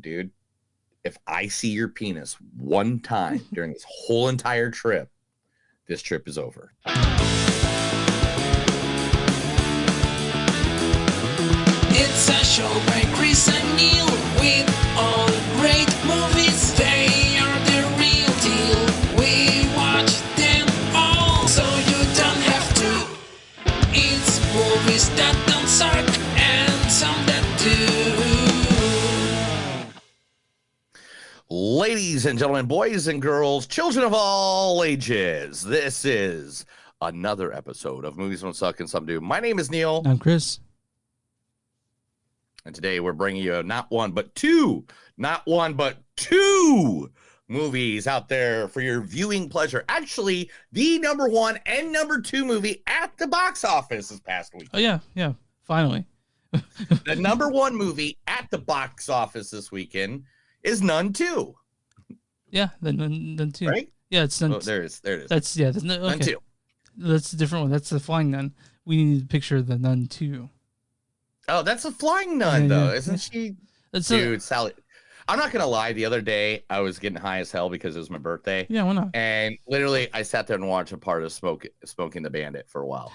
dude, if I see your penis one time during this whole entire trip, this trip is over. It's a show by Chris and Neil with all great movies. They are the real deal. We watch them all, so you don't have to. It's movies that don't suck and some that do. Ladies and gentlemen, boys and girls, children of all ages, this is another episode of Movies Don't Suck and Some Do. My name is Neil. I'm Chris. And today we're bringing you not one, but two movies out there for your viewing pleasure. Actually, the number one and number two movie at the box office this past week. Oh, yeah. Finally. The number one movie at the box office this weekend is Nun 2. Yeah, the Nun 2. Right? Yeah, it's Nun. Oh, there it is. That's, yeah, there's no, okay. Nun 2. That's a different one. That's the Flying Nun. We need a picture of the Nun 2. Oh, that's a flying nun, though, isn't she? Dude, Sally. I'm not going to lie. The other day, I was getting high as hell because it was my birthday. Yeah, why not? And literally, I sat there and watched a part of Smoking the Bandit for a while.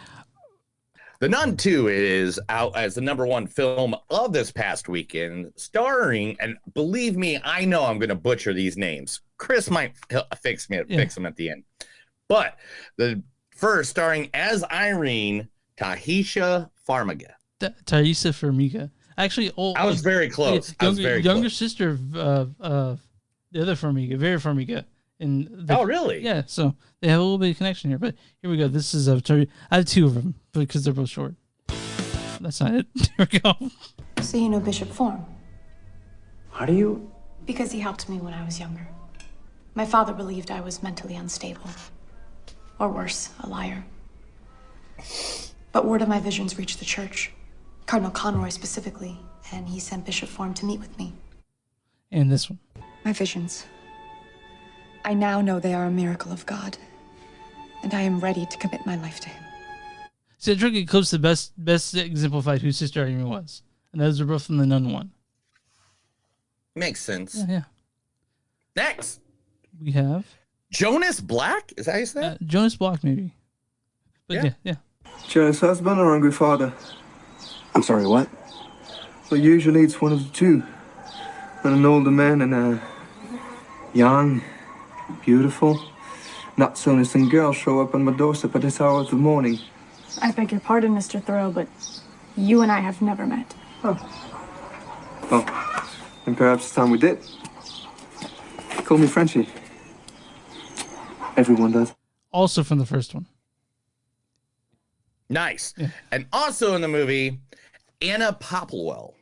The Nun 2 is out as the number one film of this past weekend, starring, and believe me, I know I'm going to butcher these names. Chris might fix them at the end. But the first starring as Irene, Taissa Farmiga. Taissa Farmiga. Actually, I was very close. Younger sister of the other Farmiga, Vera Farmiga. Oh, really? Yeah, so they have a little bit of connection here. But here we go. This is I have two of them because they're both short. That's not it. Here we go. So you know Bishop Form? How do you? Because he helped me when I was younger. My father believed I was mentally unstable. Or worse, a liar. But word of my visions reached the church. Cardinal Conroy specifically, and he sent Bishop Form to meet with me. And this one. My visions. I now know they are a miracle of God, and I am ready to commit my life to him. See, I think it close to best exemplified who Sister Irene was. And those are both from the Nun one. Makes sense. Yeah. Next. We have Jonas Black? Is that how you say that? Jonas Black, maybe. But yeah. Jealous husband or angry father? I'm sorry, what? Well, usually it's one of the two. When an older man and a young, beautiful, not so innocent girl show up on my doorstep at this hour of the morning. I beg your pardon, Mr. Thoreau, but you and I have never met. Oh, and perhaps it's time we did. Call me Frenchie. Everyone does. Also from the first one. Nice. Yeah. And also in the movie, Anna Popplewell.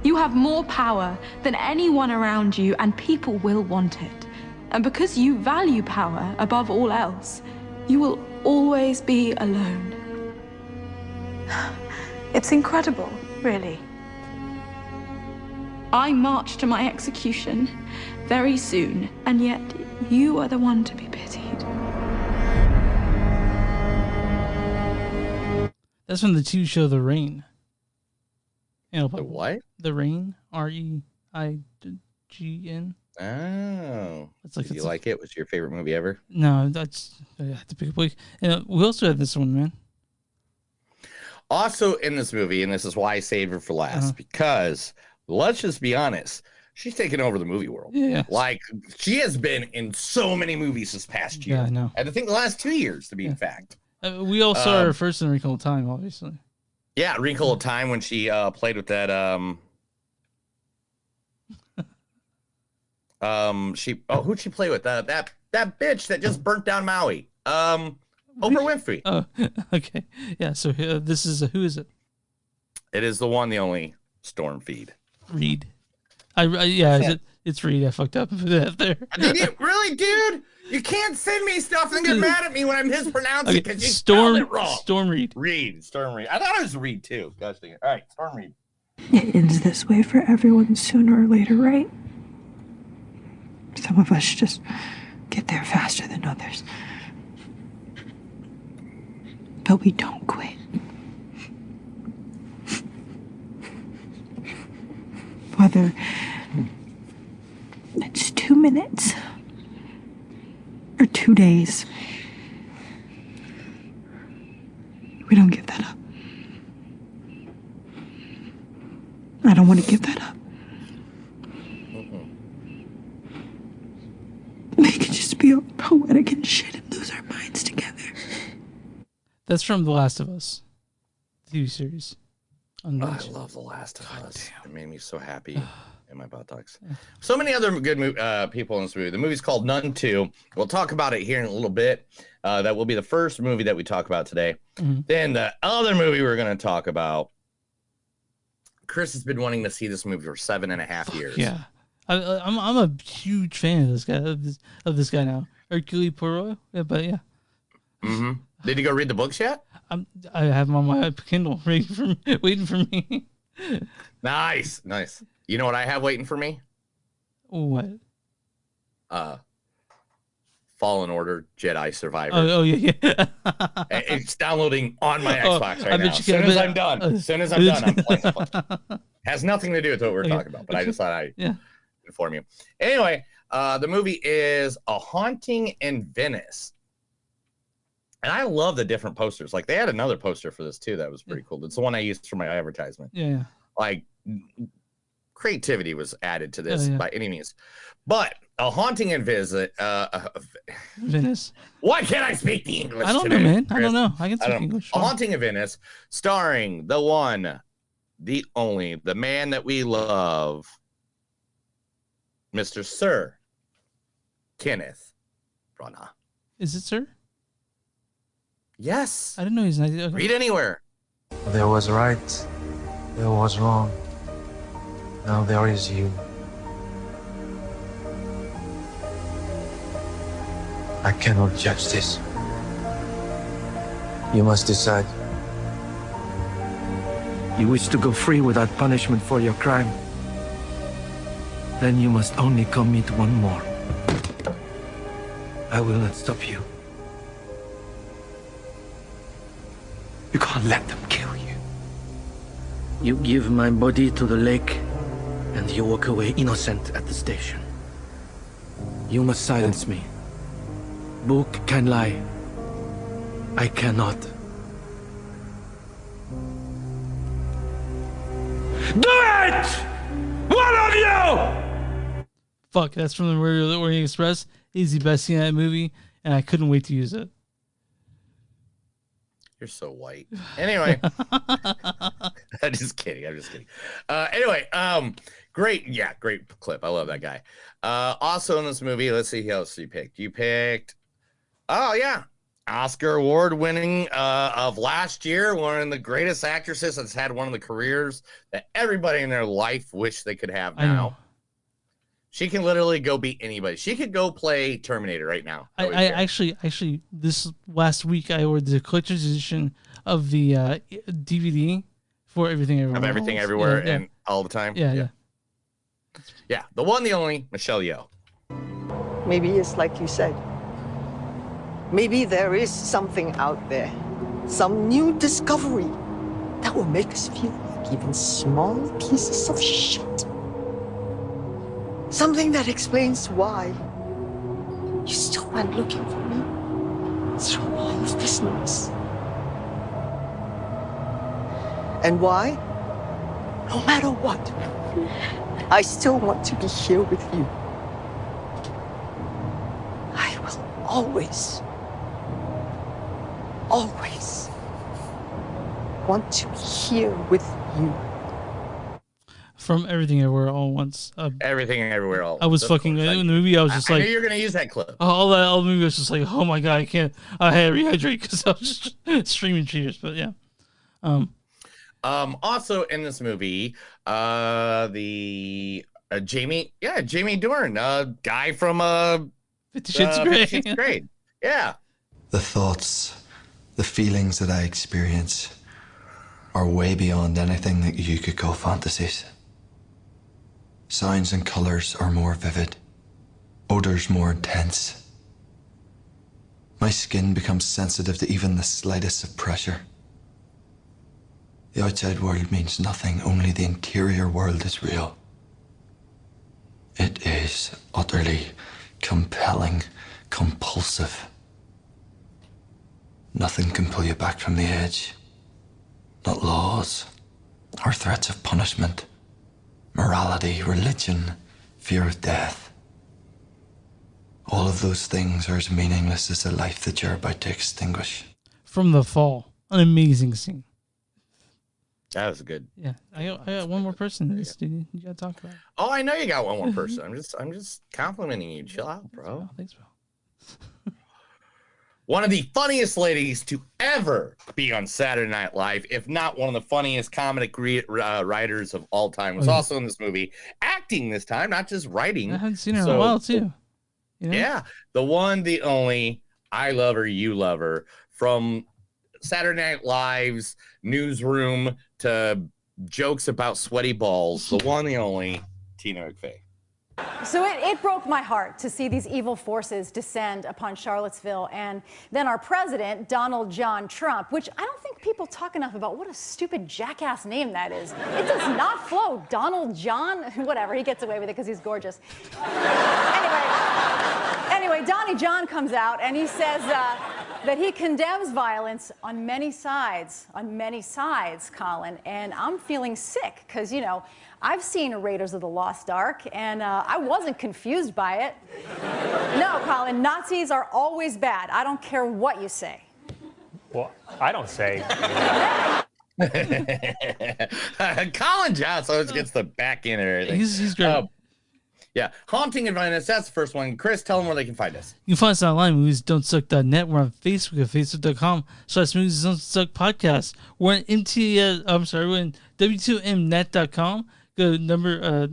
You have more power than anyone around you, and people will want it. And because you value power above all else, you will always be alone. It's incredible, really. I march to my execution very soon, and yet you are the one to be pitied. That's from the TV show The Rain. The what? The Rain, Reign. Oh. It's like, Did you like it? Was it your favorite movie ever? No, that's I have to pick a place. And we also had this one, man. Also in this movie, and this is why I saved her for last, because let's just be honest, she's taken over the movie world. Yeah. Like, she has been in so many movies this past year. Yeah, I know. I think the last 2 years, to be in fact. We all saw her first in Wrinkle of Time, obviously. Yeah, Wrinkle of Time when she played with that who'd she play with? That bitch that just burnt down Maui. Oprah Winfrey. Oh, okay. Yeah, so this is who is it? It is the one, the only Storm Feed. Reid. It's Reid. I fucked up there. Did you really, dude? You can't send me stuff and get mad at me when I mispronounce it because you spelled it wrong. Storm Reid. Storm Reid. I thought it was Reid too. Gosh dang it. All right, Storm Reid. It ends this way for everyone sooner or later, right? Some of us just get there faster than others. But we don't quit. Whether minutes. Or 2 days. We don't give that up. I don't want to give that up. We could just be all poetic and shit and lose our minds together. That's from The Last of Us TV series. I love The Last of Us. It made me so happy in my buttocks. So many other good people in this movie. The movie's called Nun 2. We'll talk about it here in a little bit. That will be the first movie that we talk about today. Then the other movie we're going to talk about. Chris has been wanting to see this movie for 7.5 years. Yeah, I'm a huge fan of this guy. Of this guy now, Hercule Poirot. Yeah, but yeah. Did you go read the books yet? I have them on my Kindle, waiting for me. Nice. You know what I have waiting for me? What? Fallen Order Jedi Survivor. Oh yeah. It's downloading on my Xbox right now. As soon as I'm done, I'm playing it. Has nothing to do with what we're talking about, but I just thought I'd inform you. Anyway, the movie is A Haunting in Venice. And I love the different posters. Like, they had another poster for this, too, that was pretty cool. It's the one I used for my advertisement. Yeah. Like, creativity was added to this by any means. But A Haunting in Venice. Why can't I speak the English I don't today, know, man. Chris? I don't know. I can speak English. A Haunting in Venice, starring the one, the only, the man that we love, Mr. Sir Kenneth Branaugh. Is it Sir? Yes. I didn't know he's not. Okay. Read anywhere. There was right, there was wrong. Now there is you. I cannot judge this. You must decide. You wish to go free without punishment for your crime? Then you must only commit one more. I will not stop you. You can't let them kill you. You give my body to the lake, and you walk away innocent at the station. You must silence me. Book can lie. I cannot. Do it! One of you! Fuck, that's from the Orient Express. He's the best scene in that movie, and I couldn't wait to use it. You're so white. Anyway. I'm just kidding. Anyway, great clip. I love that guy. Also in this movie, let's see who else you picked. You picked, Oscar Award winning of last year, one of the greatest actresses that's had one of the careers that everybody in their life wish they could have now. She can literally go beat anybody. She could go play Terminator right now. I actually, this last week I ordered the collector's edition of the DVD for Everything Everywhere. Of Everything Everywhere and All the Time. Yeah. Yeah, the one, the only, Michelle Yeoh. Maybe it's like you said. Maybe there is something out there, some new discovery that will make us feel like even small pieces of shit. Something that explains why you still went looking for me through all of this noise. And why, no matter what, I still want to be here with you. I will always want to be here with you. From Everything Everywhere All at Once. Everything Everywhere All. I was fucking in the movie. I was just like, I knew you're gonna use that clip. All the movie was just like, oh my god, I can't. I had to rehydrate because I was just streaming cheaters. But yeah. Also in this movie, Jamie Dornan, guy from 50 Shades of Grey. Yeah. The thoughts, the feelings that I experience are way beyond anything that you could call fantasies. Sounds and colors are more vivid, odors more intense. My skin becomes sensitive to even the slightest of pressure. The outside world means nothing, only the interior world is real. It is always utterly compelling, compulsive. Nothing can pull you back from the edge. Not laws or threats of punishment, morality, religion, fear of death. All of those things are as meaningless as the life that you're about to extinguish. From The Fall, an amazing scene. That was good. Yeah, I got one more person in this, dude. You gotta talk about it. Oh, I know you got one more person. I'm just complimenting you. Chill out, bro. Thanks, bro. One of the funniest ladies to ever be on Saturday Night Live, if not one of the funniest comedic writers of all time, was also in this movie, acting this time, not just writing. I haven't seen her in a while, too. You know? Yeah, the one, the only, I love her, you love her, from Saturday Night Live's newsroom to jokes about sweaty balls, the one, the only, Tina McVeigh. So it broke my heart to see these evil forces descend upon Charlottesville, and then our president, Donald John Trump, which I don't think people talk enough about what a stupid jackass name that is. It does not flow. Donald John, whatever, he gets away with it because he's gorgeous. Anyway, Donnie John comes out and he says that he condemns violence on many sides, Colin, and I'm feeling sick because, you know, I've seen Raiders of the Lost Ark, and I wasn't confused by it. No, Colin, Nazis are always bad. I don't care what you say. Well, I don't say. Colin Johnson always gets the back end of everything. He's great. Yeah, Haunting in Venice, that's the first one. Chris, tell them where they can find us. You can find us online, moviesdon'tsuck.net. We're on Facebook at facebook.com/moviesdon'tsuck podcast. We're on we're in w2mnet.com. Go number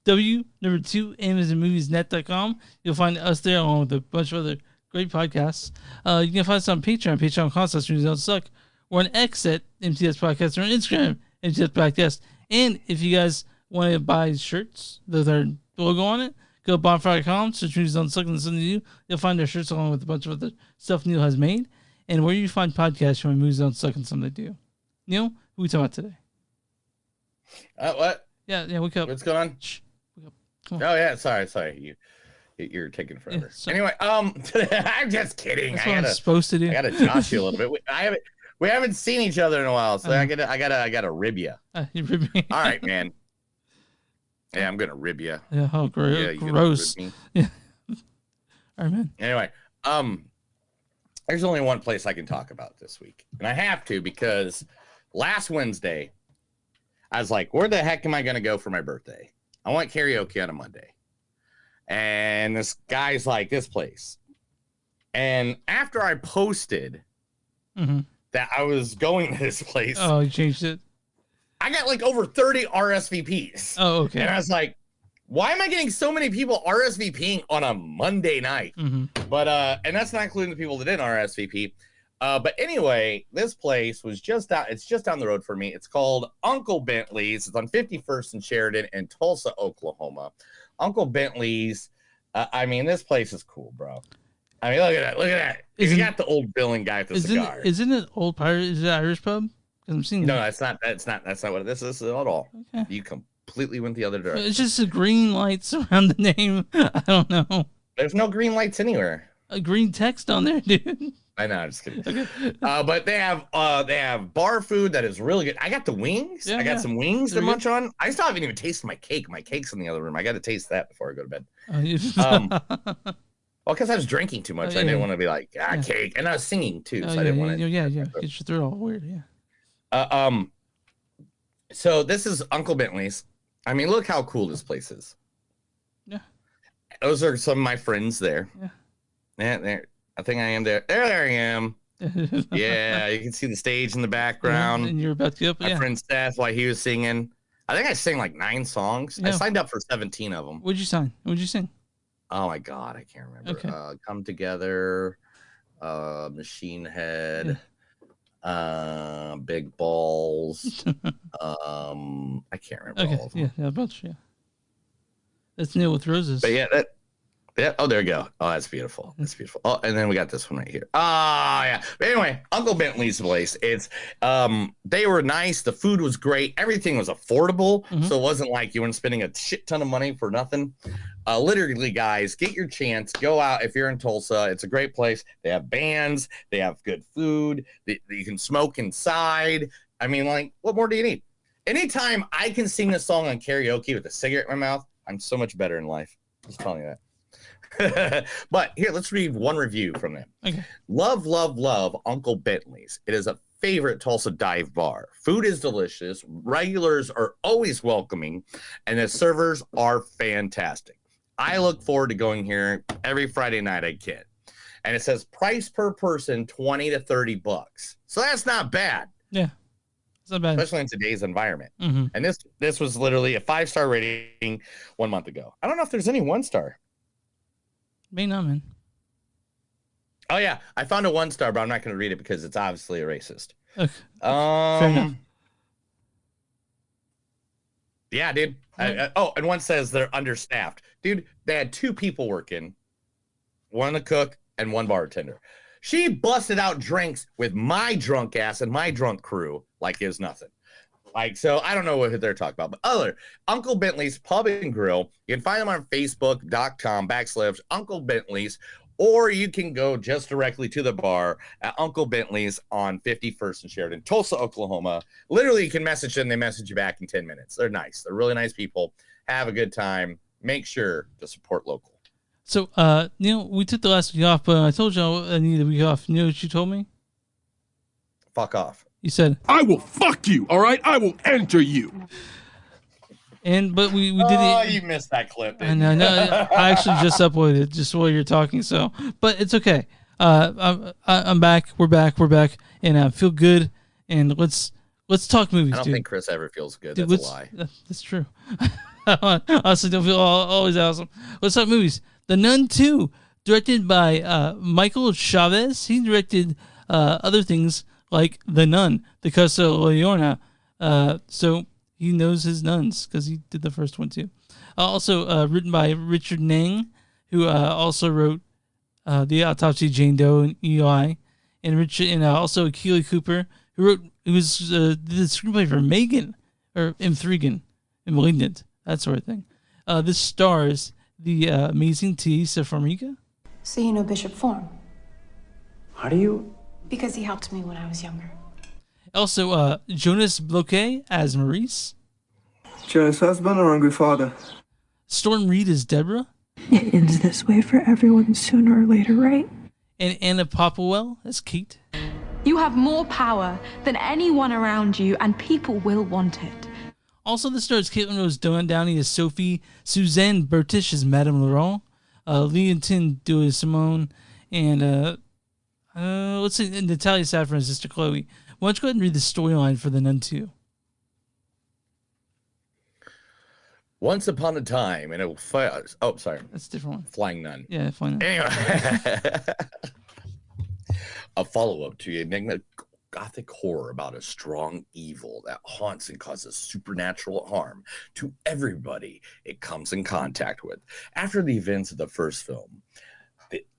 2m is in moviesnet.com. You'll find us there along with a bunch of other great podcasts. You can find us on Patreon, patreon.com/moviesdon'tsuck. We're on X at MTS Podcast. We're on Instagram, MTS Podcast. And if you guys want to buy shirts with our logo on it, go to bonfire.com, search Movies Don't Suck and something to do. You'll find our shirts along with a bunch of other stuff Neil has made. And where you find podcasts from Movies Don't Suck and something to do. Neil, who are we talking about today? What? Yeah, wake up. What's going on? Shh. Wake up. Come on. Oh yeah, sorry. You're taking forever. Yeah, anyway, I'm just kidding. That's what I'm supposed to do. I gotta josh you a little bit. We haven't seen each other in a while, so I gotta rib you. You rib me. All right, man. Yeah, I'm gonna rib you. Yeah, oh, gross. Yeah. All right, man. Anyway, there's only one place I can talk about this week, and I have to because last Wednesday I was like, where the heck am I gonna go for my birthday? I want karaoke on a Monday. And this guy's like, this place. And after I posted that I was going to this place. Oh, you changed it? I got like over 30 RSVPs. Oh, okay. And I was like, why am I getting so many people RSVPing on a Monday night? But, and that's not including the people that didn't RSVP. But anyway, this place was it's just down the road for me. It's called Uncle Bentley's. It's on 51st and Sheridan in Tulsa, Oklahoma. Uncle Bentley's. I mean, this place is cool, bro. I mean, look at that. You got the old billing guy with the cigar. Isn't it old pirate? Is it Irish pub? Because I'm seeing. No, that's not what this is at all. Okay. You completely went the other direction. It's just the green lights around the name. I don't know. There's no green lights anywhere. A green text on there, dude. I know, I'm just kidding. Okay. But they have bar food that is really good. I got the wings. Yeah, I got some wings to munch on. I still haven't even tasted my cake. My cake's in the other room. I got to taste that before I go to bed. Well, because I was drinking too much. I didn't want to be like, cake. And I was singing too, so I didn't want to. Yeah. Get your throat all weird, yeah. So this is Uncle Bentley's. I mean, look how cool this place is. Yeah. Those are some of my friends there. Yeah. There. I think I am there. There I am. Yeah, you can see the stage in the background. And you're about to get up. My friend Seth, while he was singing. I think I sang like 9 songs. Yeah. I signed up for 17 of them. What'd you sign? What'd you sing? Oh my God, I can't remember. Okay. Come Together, Machine Head, Big Balls. I can't remember all of them. Yeah, a bunch. Yeah. That's Neil with Roses. But yeah, oh, there you go. Oh, that's beautiful. That's beautiful. Oh, and then we got this one right here. Ah, yeah. But anyway, Uncle Bentley's place. It's they were nice. The food was great. Everything was affordable, so it wasn't like you weren't spending a shit ton of money for nothing. Literally, guys, get your chance. Go out if you're in Tulsa. It's a great place. They have bands. They have good food. You can smoke inside. I mean, like, what more do you need? Anytime I can sing this song on karaoke with a cigarette in my mouth, I'm so much better in life. Just telling you that. But here, let's read one review from them. Okay. Love, love, love Uncle Bentley's. It is a favorite Tulsa dive bar. Food is delicious. Regulars are always welcoming, and the servers are fantastic. I look forward to going here every Friday night I can. And it says price per person $20 to $30. So that's not bad. Yeah. It's not bad. Especially in today's environment. Mm-hmm. And this was literally a 5-star rating 1 month ago. I don't know if there's any 1-star. May not, man. Oh yeah, I found a 1-star, but I'm not going to read it because it's obviously a racist. Okay. Fair enough. Yeah, dude. And one says they're understaffed. Dude, they had 2 people working, one a cook and one bartender. She busted out drinks with my drunk ass and my drunk crew like it's nothing. Like, so I don't know what they're talking about, but Uncle Bentley's Pub and Grill. You can find them on Facebook.com/Uncle Bentley's, or you can go just directly to the bar at Uncle Bentley's on 51st and Sheridan, Tulsa, Oklahoma. Literally, you can message them. They message you back in 10 minutes. They're nice. They're really nice people. Have a good time. Make sure to support local. So, we took the last week off, but I told you I needed a week off. You know what you told me? Fuck off. You said, I will fuck you, all right? I will enter you. But we did it. Oh, you missed that clip. And I know I actually just uploaded it just while you're talking. So, but it's okay. I'm back. We're back, and I feel good. And let's talk movies. I don't dude. think Chris ever feels good. Dude, That's a lie. That's true. I honestly don't feel always awesome. Let's talk movies. The Nun 2, directed by Michael Chavez. He directed other things like The Nun, the Casa Leona. So he knows his nuns because he did the first one too. Also written by Richard Nang, who also wrote The Autopsy of Jane Doe and EI, and also Keely Cooper, who was the screenplay for Megan or M3gan and Malignant, that sort of thing. This stars the amazing Taissa Farmiga. So you know Bishop Form? How do you? Because he helped me when I was younger. Also, Jonas Bloquet as Maurice. Jealous husband or angry father? Storm Reid as Deborah. It ends this way for everyone sooner or later, right? And Anna Popplewell as Kate. You have more power than anyone around you, and people will want it. Also, this stars Caitlin Rose Downey as Sophie, Suzanne Bertish as Madame Laurent, Leontine de Simone, and let's see, Natalia Saffron as Sister Chloe. Why don't you go ahead and read the storyline for The Nun 2? Once upon a time in a sorry. That's a different one. Flying Nun. Yeah, Flying Nun. Anyway. A follow-up to the enigmatic gothic horror about a strong evil that haunts and causes supernatural harm to everybody it comes in contact with. After the events of the first film,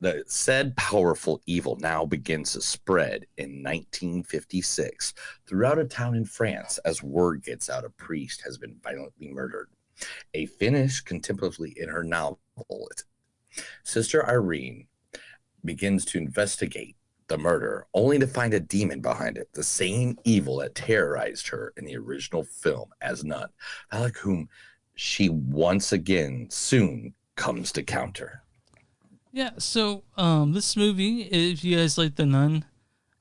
the said powerful evil now begins to spread in 1956 throughout a town in France as word gets out a priest has been violently murdered. A finish contemplatively in her novel, Sister Irene begins to investigate the murder, only to find a demon behind it, the same evil that terrorized her in the original film as Nun, like whom she once again soon comes to counter. Yeah, so this movie, if you guys like The Nun,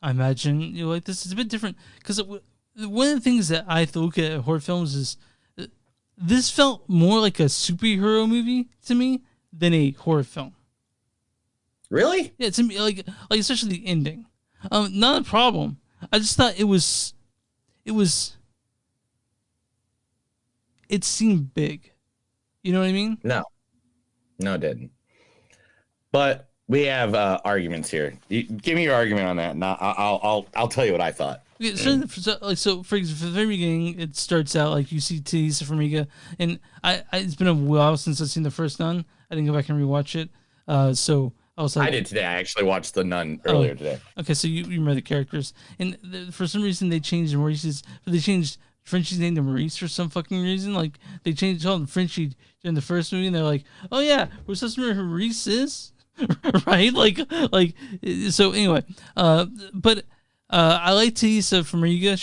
I imagine you like this. It's a bit different because one of the things that I look at horror films is this felt more like a superhero movie to me than a horror film. Really? Yeah, to me, like especially the ending. Not a problem. I just thought it seemed big. You know what I mean? No, it didn't. But we have arguments here. Give me your argument on that, and I'll tell you what I thought. Yeah, so for the very beginning, it starts out like you see Taissa Farmiga, and it's been a while since I've seen the first Nun. I didn't go back and rewatch it. So I was like, I did today. I actually watched The Nun earlier today. Okay, so you remember the characters, and for some reason they changed Maurice's. They changed Frenchie's named Maurice for some fucking reason. Like they changed called him Frenchie in the first movie, and they're like, oh yeah, we're supposed to remember who Maurice is, right? Like so. Anyway, but I like Taissa Farmiga.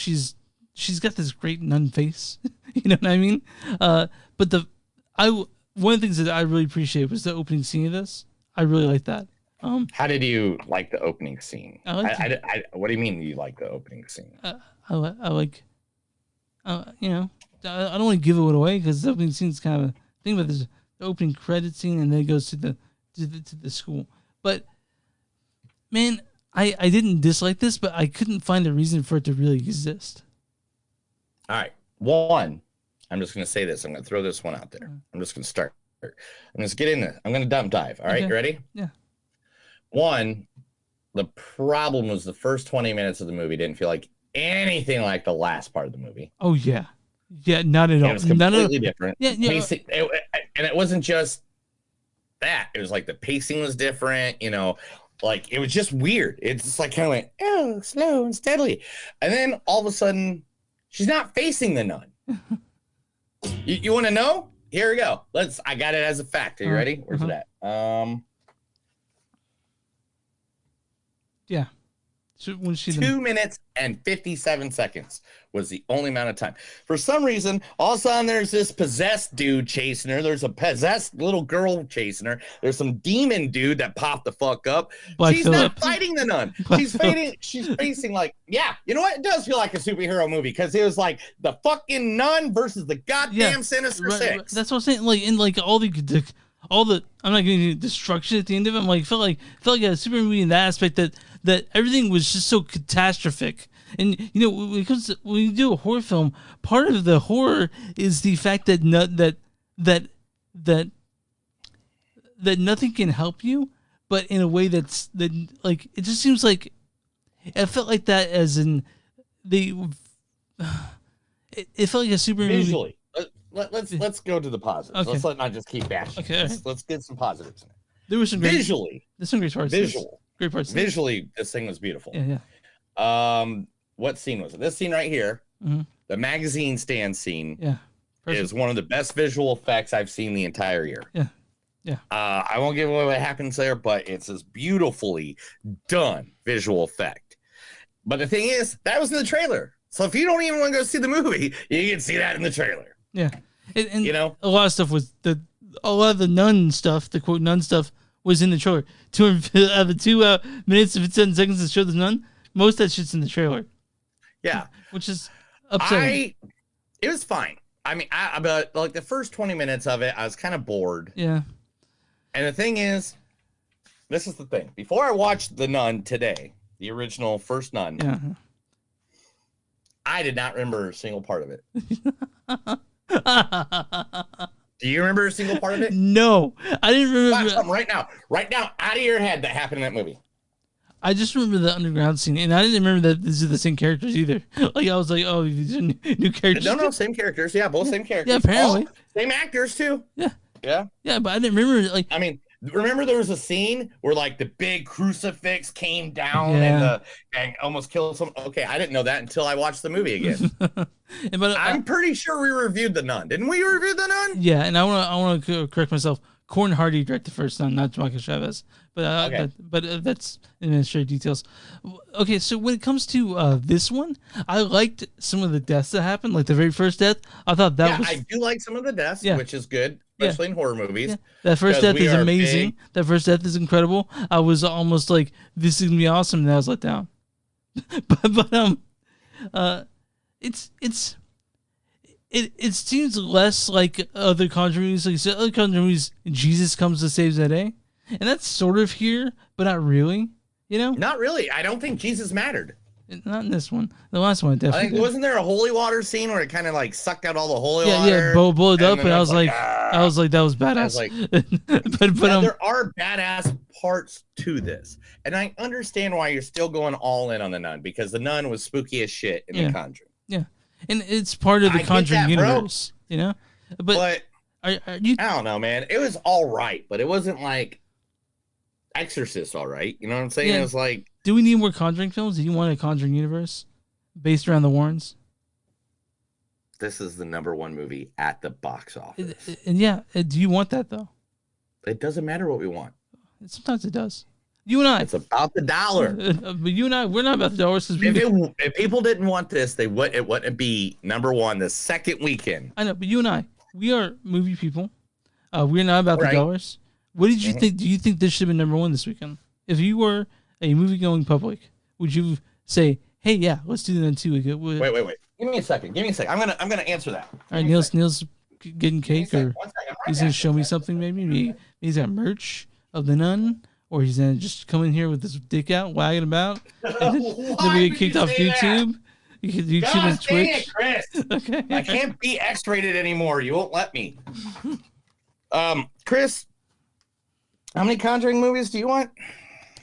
She's got this great nun face. You know what I mean? But one of the things that I really appreciate was the opening scene of this. I really like that. How did you like the opening scene? What do you mean you like the opening scene? I like, you know, I don't want to give it away because the opening scene is kind of a thing, but there's the opening credit scene and then it goes to the school. But man, I didn't dislike this, but I couldn't find a reason for it to really exist. All right, one. I'm just going to say this. I'm going to throw this one out there. I'm just going to start. I'm going to get in there. I'm going to dump dive. All right, Okay. You ready? Yeah. One, the problem was the first 20 minutes of the movie didn't feel like anything like the last part of the movie. Oh yeah, not at all. It was completely different. Yeah. Pacing, and it wasn't just that. It was like the pacing was different. You know, like it was just weird. It's just like kind of like slow and steadily, and then all of a sudden, she's not facing the nun. You want to know? Here we go. I got it as a fact. Are you ready? Where's it at? Yeah. So when 2 minutes and 57 seconds was the only amount of time. For some reason, all of a sudden there's this possessed dude chasing her. There's a possessed little girl chasing her. There's some demon dude that popped the fuck up. She's not fighting the nun. She's facing like, yeah, you know what? It does feel like a superhero movie because it was like the fucking nun versus the goddamn Sinister Six. That's what I'm saying. Like in like all the I'm not getting into destruction at the end of it. I'm like felt like a super movie in that aspect that everything was just so catastrophic. And you know, when you do a horror film, part of the horror is the fact that that nothing can help you, but in a way that like it just seems like it felt like that as in it felt like a super visually. movie. Let's go to the positives. Okay. Let's not just keep bashing. Okay. Let's get some positives in it. There was some visually. There's some great parts. Great parts. Visually, this thing was beautiful. Yeah. What scene was it? This scene right here, the magazine stand scene. Yeah. Is one of the best visual effects I've seen the entire year. Yeah. I won't give away what happens there, but it's this beautifully done visual effect. But the thing is, that was in the trailer. So if you don't even want to go see the movie, you can see that in the trailer. Yeah. And you know, a lot of stuff was a lot of the nun stuff, the quote nun stuff, was in the trailer. 2 minutes and 57 seconds to show the nun. Most of that shit's in the trailer. Yeah, which is upsetting. It was fine. I mean, about like the first 20 minutes of it, I was kind of bored. Yeah. And the thing is, this is the thing. Before I watched The Nun today, the original first Nun, I did not remember a single part of it. Do you remember a single part of it? No, I didn't remember. Something right now, out of your head that happened in that movie. I just remember the underground scene, and I didn't remember that these are the same characters either. Like I was like, oh, these are new characters. No, same characters. Yeah, both same characters. Yeah, apparently. Same actors too. Yeah, but I didn't remember. Like, I mean, remember there was a scene where like the big crucifix came down and almost killed some. Okay, I didn't know that until I watched the movie again. But I'm pretty sure we reviewed The Nun. Didn't we review The Nun? Yeah, and I want to correct myself. Corn Hardy directed the first Nun, not Michael Chavez. But that's administrative details. Okay, so when it comes to this one, I liked some of the deaths that happened. Like the very first death, I thought that was. I do like some of the deaths, which is good, especially in horror movies. Yeah. That first death is amazing. That first death is incredible. I was almost like, this is gonna be awesome, and I was let down. It seems less like other Conjuring movies. Like you said, other Conjuring movies, Jesus comes to save the day, and that's sort of here, but not really. You know, not really. I don't think Jesus mattered. Not in this one. The last one definitely. I think wasn't there a holy water scene where it kind of like sucked out all the holy water? Yeah, blew it up, and I was like, that was badass. but there are badass parts to this, and I understand why you're still going all in on The Nun, because The Nun was spooky as shit in The Conjuring. Yeah. And it's part of the Conjuring universe, you know? But are you... I don't know, man. It was all right, but it wasn't like Exorcist all right. You know what I'm saying? Yeah. It was like... Do we need more Conjuring films? Do you want a Conjuring universe based around the Warrens? this is the #1 movie at the box office. And yeah, do you want that though? It doesn't matter what we want. Sometimes it does. You and I. It's about the dollar. But you and I, we're not about the dollars. If people didn't want this, it wouldn't be #1 the second weekend. I know, but you and I, we are movie people. We're not about the dollars. What did you think? Do you think this should have been #1 this weekend? If you were a movie-going public, would you say, "Hey, yeah, let's do that too"? Wait. Give me a second. I'm gonna answer that. All right, Neil's getting cake, or he's gonna show me something. Maybe he's got merch of the Nun, or he's gonna just come in here with his dick out, wagging about, and then we get kicked off YouTube. YouTube and Twitch. Dang it, Chris. Okay. I can't be X-rated anymore. You won't let me. Chris, how many Conjuring movies do you want?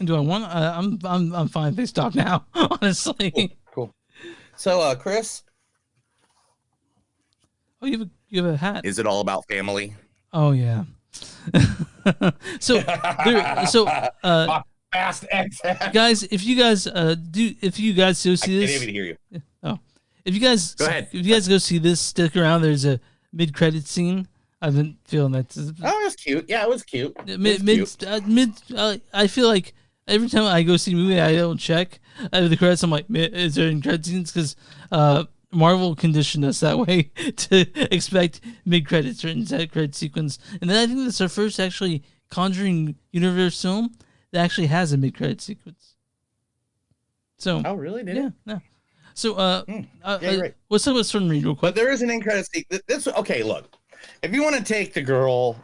Do I want? I'm fine if they stop now. Honestly. Cool. So, Chris. Oh, you have a hat. Is it all about family? Oh yeah. so fast X hat. Guys, if you guys go see this, I can't even hear you. Oh, if you guys go ahead. If you guys go see this, stick around. There's a mid-credit scene. I've been feeling that. Oh, it was cute. Yeah, it was cute. I feel like every time I go see a movie, I don't check the credits. I'm like, is there any credit scenes? Because Marvel conditioned us that way to expect mid-credits or end credit sequence. And then I think that's our first actually Conjuring Universe film that actually has a mid-credit sequence. So. Oh, really? Did it? Yeah. So, right. Let's talk about Storm Reid real quick. But there is an end credit sequence. Okay, look. If you want to take the girl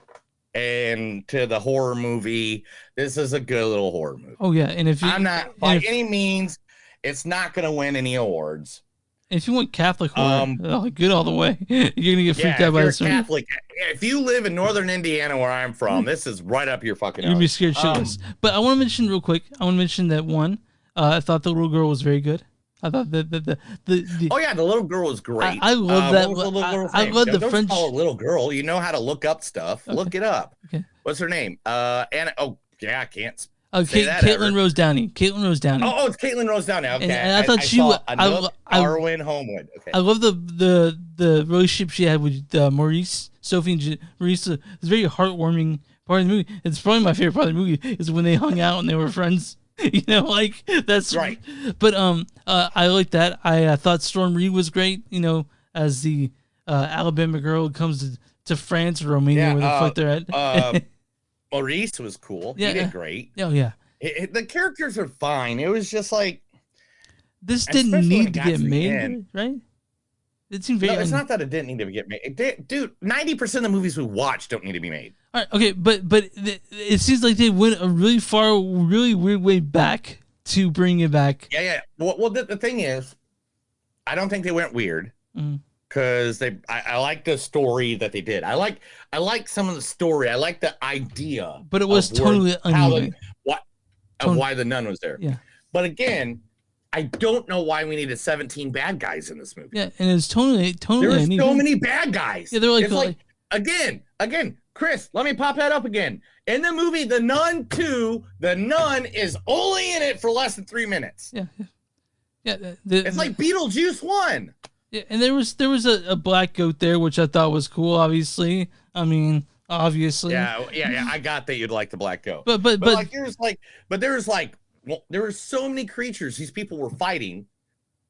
and to the horror movie, this is a good little horror movie. Oh yeah, and if I'm not by any means, it's not going to win any awards. If you want Catholic horror, good all the way. You're gonna get freaked out by this movie. Catholic. If you live in northern Indiana, where I'm from, this is right up your fucking. You're gonna be scared shitless. But I want to mention real quick. That one. I thought the little girl was very good. I thought the oh yeah, the little girl was great. I love that. I love the Don't French. Call a little girl. You know how to look up stuff. Okay. Look it up. Okay. What's her name? Anna. Oh yeah, I can't. Caitlin Rose Downey. Caitlin Rose Downey. Oh, it's Caitlin Rose Downey. Okay. And I thought she was. Arwen Homewood. Okay. I love the relationship she had with Maurice, Sophie, and Maurice. It's a very heartwarming part of the movie. It's probably my favorite part of the movie is when they hung out and they were friends. You know, like that's right. But I like that. I thought Storm Reid was great. You know, as the Alabama girl who comes to France or Romania where the fuck they're at. Maurice was cool. He did great. Oh yeah. The characters are fine. It was just like this didn't need to get made, right? It seemed very. No, it's not that it didn't need to get made. Dude, 90% of the movies we watch don't need to be made. All right, okay, but it seems like they went a really weird way back to bring it back. Yeah. Well, the thing is, I don't think they went weird because I like the story that they did. I like some of the story. I like the idea. But it was totally uneven. Why the nun was there. Yeah. But again, I don't know why we needed 17 bad guys in this movie. Yeah, and it's totally there were so many bad guys. Yeah, they're it's like again, Chris, let me pop that up again. In the movie The Nun 2, the nun is only in it for less than 3 minutes. Yeah. It's like Beetlejuice 1. Yeah, and there was a black goat there, which I thought was cool. Obviously, obviously. Yeah. I got that you'd like the black goat. But there were so many creatures these people were fighting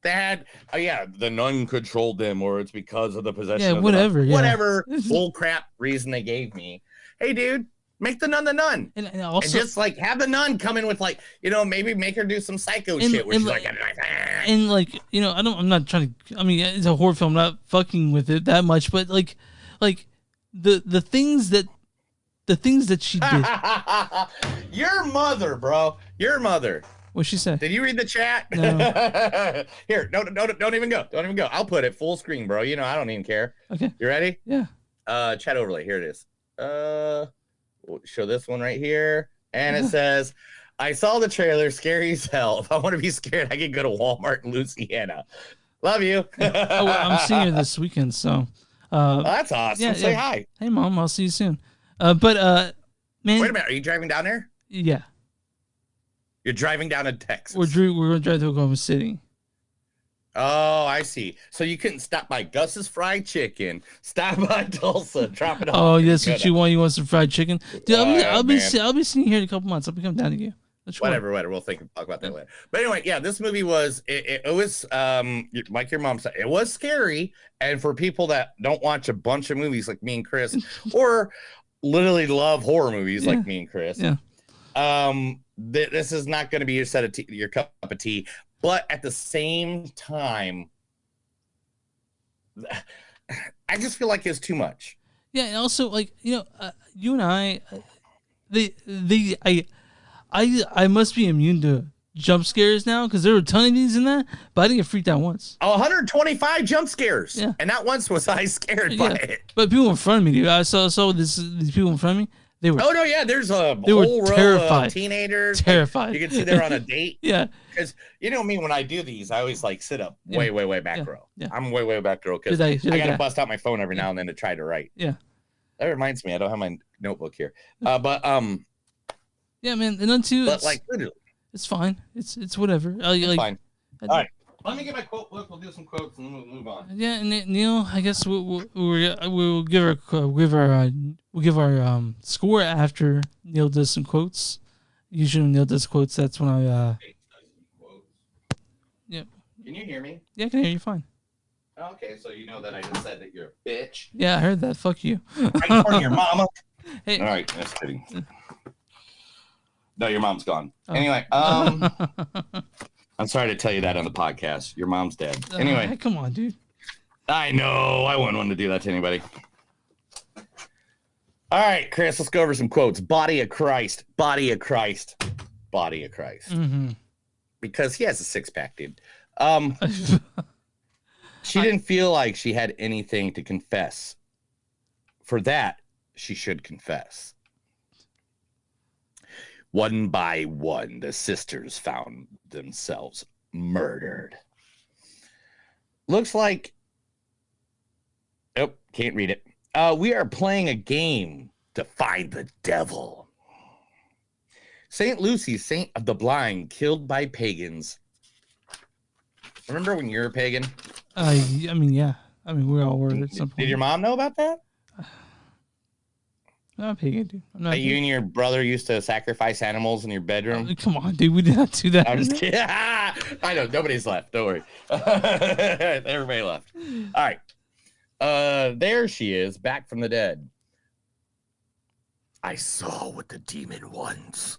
that the nun controlled them, or it's because of the possession of whatever bull crap reason they gave me. Hey dude, make the nun and also and just like have the nun come in with maybe make her do some psycho shit where she's like I'm not trying to, it's a horror film, I'm not fucking with it that much, but like the things that she did. Your mother, bro. Your mother. What'd she say? Did you read the chat? No. Here, don't even go. Don't even go. I'll put it full screen, bro. I don't even care. Okay. You ready? Yeah. Chat overlay. Here it is. We'll show this one right here. And it says, I saw the trailer, scary as hell. If I want to be scared, I can go to Walmart in Louisiana. Love you. I'm seeing her this weekend, so. That's awesome. Yeah, say hi. Hey, Mom. I'll see you soon. Man. Wait a minute. Are you driving down there? Yeah. You're driving down to Texas. We're going to drive to Oklahoma City. Oh, I see. So you couldn't stop by Gus's Fried Chicken, stop by Tulsa, drop it off. Oh, yes, what you want? You want some fried chicken? Dude, I'll be seeing you here in a couple months. I'll be coming down to you. Whatever. We'll talk about that later. But anyway, yeah, this movie was it was like your mom said, it was scary. And for people that don't watch a bunch of movies like me and Chris, or literally love horror movies like me and Chris, this is not going to be your cup of tea. But at the same time, I just feel like it's too much. Yeah, and also like you and I must be immune to jump scares now because there were a ton of these in that, but I didn't get freaked out once. 125 jump scares, and not once was I scared by it. But people in front of me, dude, I saw these people in front of me. They were. Oh no, yeah. There's a whole row of teenagers. Terrified. You can see they're on a date. Yeah. Because you know me, when I do these, I always like sit up way back row. Yeah. I'm way back row because I gotta bust out my phone every now and then to try to write. Yeah. That reminds me, I don't have my notebook here. Yeah, man. And then too. But like literally, it's fine. It's whatever. It's fine. All right. Let me get my quote book. We'll do some quotes and then we'll move on. Yeah, and Neil, I guess we'll give our score after Neil does some quotes. Usually when Neil does quotes, that's when I yeah. Can you hear me? Yeah, I can hear you fine. Okay, so you know that I just said that you're a bitch. Yeah, I heard that. Fuck you. Right in front of your mama. Hey. All right, that's kidding. No, your mom's gone. Oh. Anyway, I'm sorry to tell you that on the podcast. Your mom's dead. Anyway. Come on, dude. I know. I wouldn't want to do that to anybody. All right, Chris, let's go over some quotes. Body of Christ. Body of Christ. Body of Christ. Mm-hmm. Because he has a six-pack, dude. She didn't feel like she had anything to confess. For that, she should confess. One by one, the sisters found themselves murdered. Looks like... Oh, can't read it. We are playing a game to find the devil. St. Lucy, saint of the blind, killed by pagans. Remember when you were a pagan? I mean, yeah. I mean, we all were at some point. Did your mom know about that? I'm not pagan, dude. I'm not you and your brother used to sacrifice animals in your bedroom? Come on, dude. We did not do that. I'm just kidding. I know. Nobody's left. Don't worry. Everybody left. All right. There she is, back from the dead. I saw what the demon wants.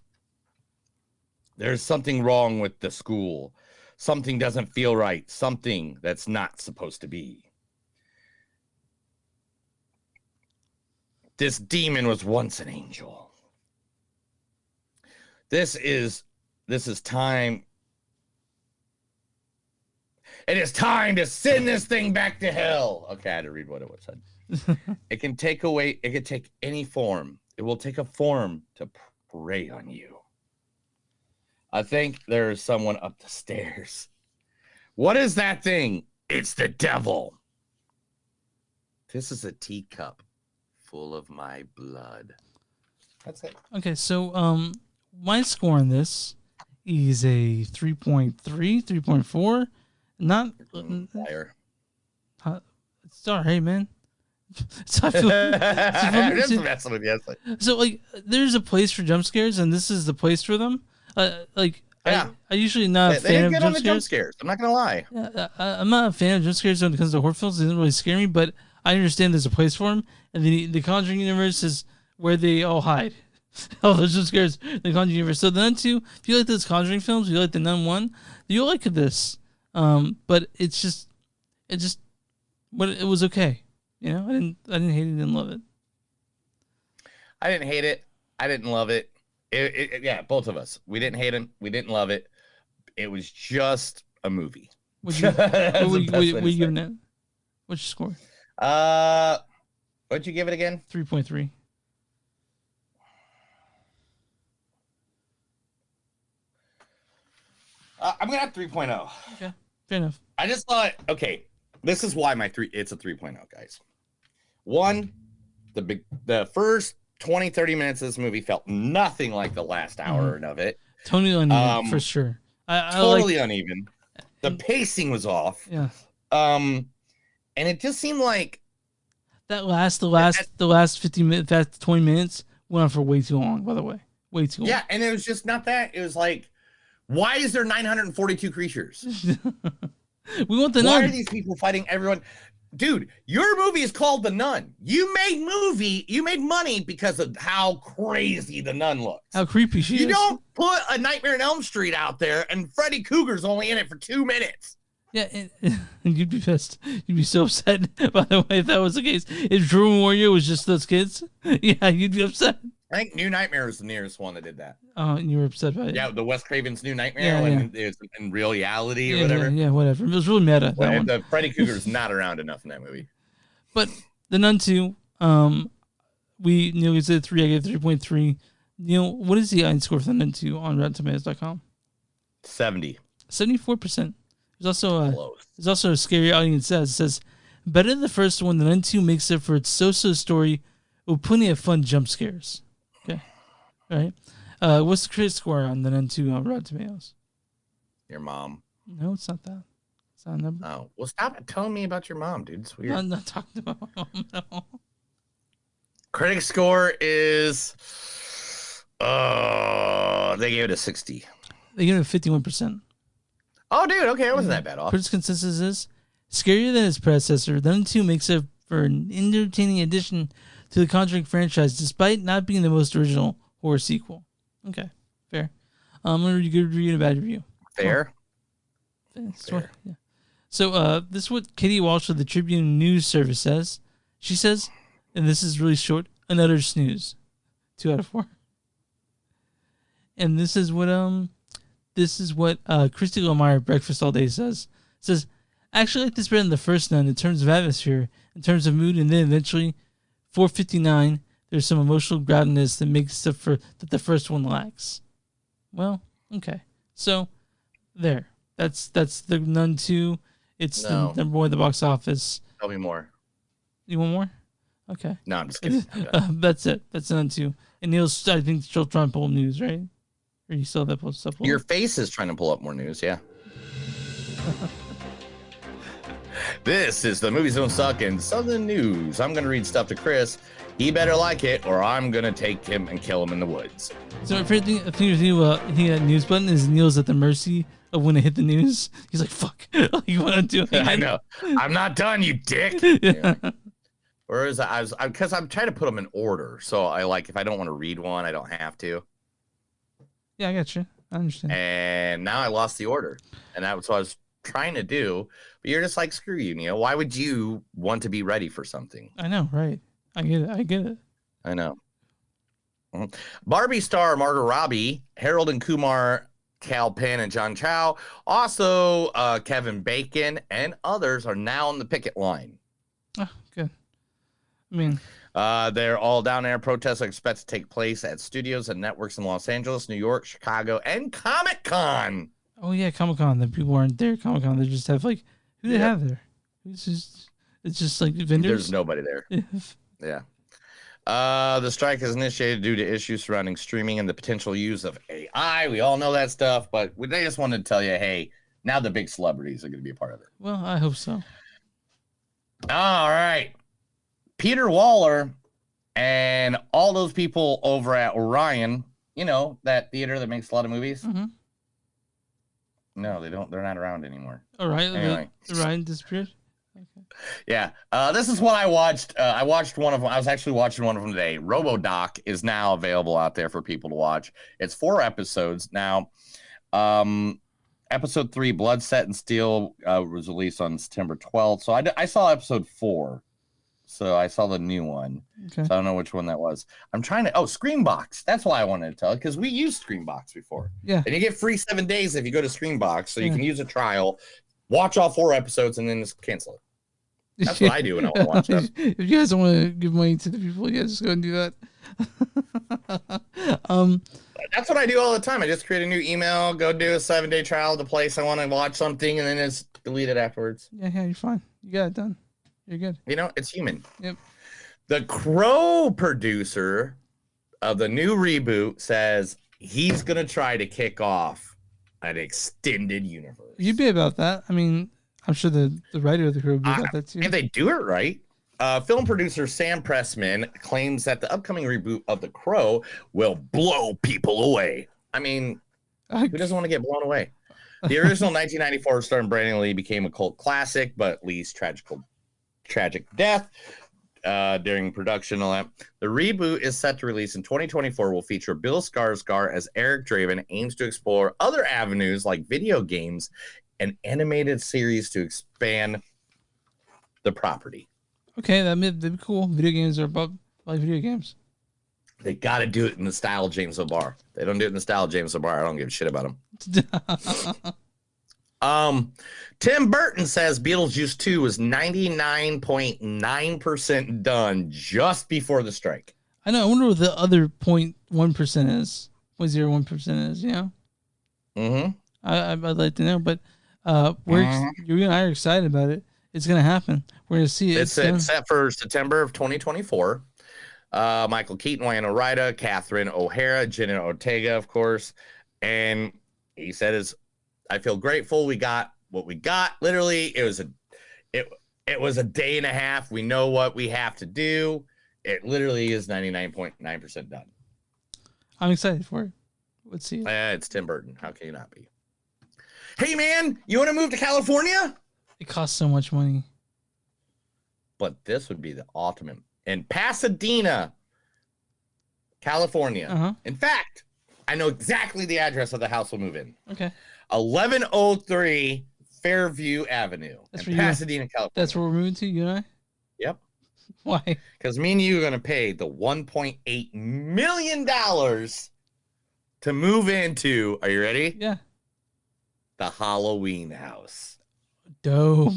There's something wrong with the school. Something doesn't feel right. Something that's not supposed to be. This demon was once an angel. This is time. It is time to send this thing back to hell. Okay, I had to read what it was said. It can take any form. It will take a form to prey on you. I think there is someone up the stairs. What is that thing? It's the devil. This is a teacup full of my blood. That's it. Okay, so my score on this is a 3.3, 3.4. Not liar. It's all right, man. So like, there's a place for jump scares, and this is the place for them. I usually not a fan of jump scares. I'm not gonna lie. I'm not a fan of jump scares when it comes to horror films. It doesn't really scare me, but I understand there's a place for them. And the Conjuring Universe is where they all hide. All those jump scares, the Conjuring Universe. So the Nun 2, if you like those Conjuring films, if you like the Nun 1, you'll like this. But it was okay. You know, I didn't hate it, didn't love it. I didn't hate it. I didn't love it. Yeah, both of us. We didn't hate him. We didn't love it. It was just a movie. What you giving it? What's your score? What'd you give it again? 3.3. I'm gonna have 3.0. Okay, fair enough. I just thought, okay, this is why it's a 3.0, guys. One, the first 20, 30 minutes of this movie felt nothing like the last hour of it. Totally uneven, for sure. Totally uneven. The pacing was off. Yeah. And it just seemed like the last 15 minutes, that 20 minutes went on for way too long. By the way, way too long. Yeah, and it was just not that. It was like, why is there 942 creatures? We want the Why nun. are these people fighting everyone? Dude, your movie is called The Nun. You made money because of how crazy The Nun looks. How creepy she is. You don't put a Nightmare on Elm Street out there and Freddy Krueger's only in it for 2 minutes. Yeah, and you'd be pissed. You'd be so upset, by the way, if that was the case. If Dream Warrior was just those kids, yeah, you'd be upset. I think New Nightmare is the nearest one that did that. Oh, and you were upset by it. Yeah, the Wes Craven's New Nightmare when it's in reality or whatever. Yeah, whatever. It was really meta. Well, the Freddy Krueger's not around enough in that movie. But The Nun 2, Neil gets it 3, I gave 3.3. Neil, what is the audience score for The Nun 2 on RottenTomatoes.com? 70. 74%. There's also a scary audience says, better than the first one, The Nun 2 makes up for its so-so story with plenty of fun jump scares. Okay. All right. What's the critic score on The Nun 2 on Rotten Tomatoes? Your mom. No, it's not that. It's not a number. Oh, well, stop telling me about your mom, dude. It's weird. I'm not talking about my mom, no. Critic score is, they gave it a 60. They gave it 51%. Oh, dude, okay, it wasn't that bad off. Critics' consensus is scarier than its predecessor. The Nun 2 makes up for an entertaining addition to the Conjuring franchise, despite not being the most original horror sequel. Okay, fair. I'm going to read a good review and a bad review. Fair? Fair. Yeah. So this is what Katie Walsh of the Tribune News Service says. She says, and this is really short, another snooze. 2 out of 4. And this is what Christy Lemire of Breakfast All Day says. Says, actually like this better than the first Nun in terms of atmosphere, in terms of mood, and then eventually 4:59, there's some emotional groundedness that makes up for that the first one lacks. Well, okay. So there. That's the Nun 2. It's the number 1 at the box office. Tell me more. You want more? Okay. No, I'm just kidding. That's it. That's Nun 2. And Neil's, I think, still trying to pull news, right? Or you still have that stuff? Your face is trying to pull up more news, yeah. This is the Movies Don't Suck in Southern News. I'm going to read stuff to Chris. He better like it, or I'm going to take him and kill him in the woods. So my favorite thing with you hitting that news button is Neil's at the mercy of when it hit the news. He's like, fuck. You want to do it? I know. I'm not done, you dick. Yeah. Whereas because I'm trying to put them in order. So I like, if I don't want to read one, I don't have to. Yeah, I got you. I understand. And now I lost the order. And that's what I was trying to do. But you're just like, screw you, Neil. Why would you want to be ready for something? I know, right? I get it. I know. Barbie star Margot Robbie, Harold and Kumar, Cal Penn, and John Chow. Also, Kevin Bacon and others are now on the picket line. Oh, good. I mean... they're all down there. Protests are expected to take place at studios and networks in Los Angeles, New York, Chicago, and Comic-Con. Oh, yeah, Comic-Con. The people aren't there at Comic-Con. They just have, like... Who do they have there? It's just like vendors? There's nobody there. Yeah. The strike is initiated due to issues surrounding streaming and the potential use of AI. We all know that stuff, but they just wanted to tell you, hey, now the big celebrities are going to be a part of it. Well, I hope so. All right. Peter Waller and all those people over at Orion, you know, that theater that makes a lot of movies. Mm-hmm. No, they don't. They're not around anymore. All right. Anyway. Orion disappeared? Okay. Yeah. This is what I watched. I watched one of them. I was actually watching one of them today. RoboDoc is now available out there for people to watch. It's 4 episodes. Now, episode 3, Blood, Set, and Steel, was released on September 12th. So I saw episode 4. So I saw the new one. Okay. So I don't know which one that was. I'm trying to... Oh, Screenbox. That's why I wanted to tell, because we used Screenbox before. Yeah. And you get free 7 days if you go to Screenbox. So you can use a trial, watch all 4 episodes, and then just cancel it. That's what I do when I want to watch them. If you guys don't want to give money to the people, yeah, just go and do that. That's what I do all the time. I just create a new email, go do a 7-day trial of the place I want to watch something, and then just delete it afterwards. Yeah, you're fine. You got it done. You're good. You know, it's human. Yep. The Crow producer of the new reboot says he's going to try to kick off an extended universe. You'd be about that. I mean, I'm sure the writer of the crew would be about that too. If they do it right. Film producer Sam Pressman claims that the upcoming reboot of The Crow will blow people away. I mean, who doesn't want to get blown away? The original 1994 starring Brandon Lee became a cult classic, but Lee's tragic death during production. The reboot is set to release in 2024. Will feature Bill Skarsgård as Eric Draven. Aims to explore other avenues like video games and animated series to expand the property. Okay, that'd be cool. Video games are about like video games. They got to do it in the style of James O'Barr. They don't do it in the style of James O'Barr. I don't give a shit about him. Tim Burton says Beetlejuice 2 was 99.9% done just before the strike. I know. I wonder what the other 0.1% is. 0.01% is. You know. Mm-hmm. I'd like to know, but you and I are excited about it. It's gonna happen. We're gonna see it. It's set for September of 2024. Michael Keaton, Winona Ryder, Catherine O'Hara, Jenna Ortega, of course. And he said, I feel grateful we got what we got. Literally, it was a day and a half. We know what we have to do. It literally is 99.9% done. I'm excited for it. Let's see it. It's Tim Burton. How can you not be? Hey, man, you want to move to California? It costs so much money. But this would be the ultimate. In Pasadena, California. In fact, I know exactly the address of the house we'll move in. Okay. 1103 Fairview Avenue in Pasadena, California. That's where we're moving to, you and I? Yep. Why? Because me and you are going to pay the $1.8 million to move into, are you ready? Yeah. The Halloween house. Dope.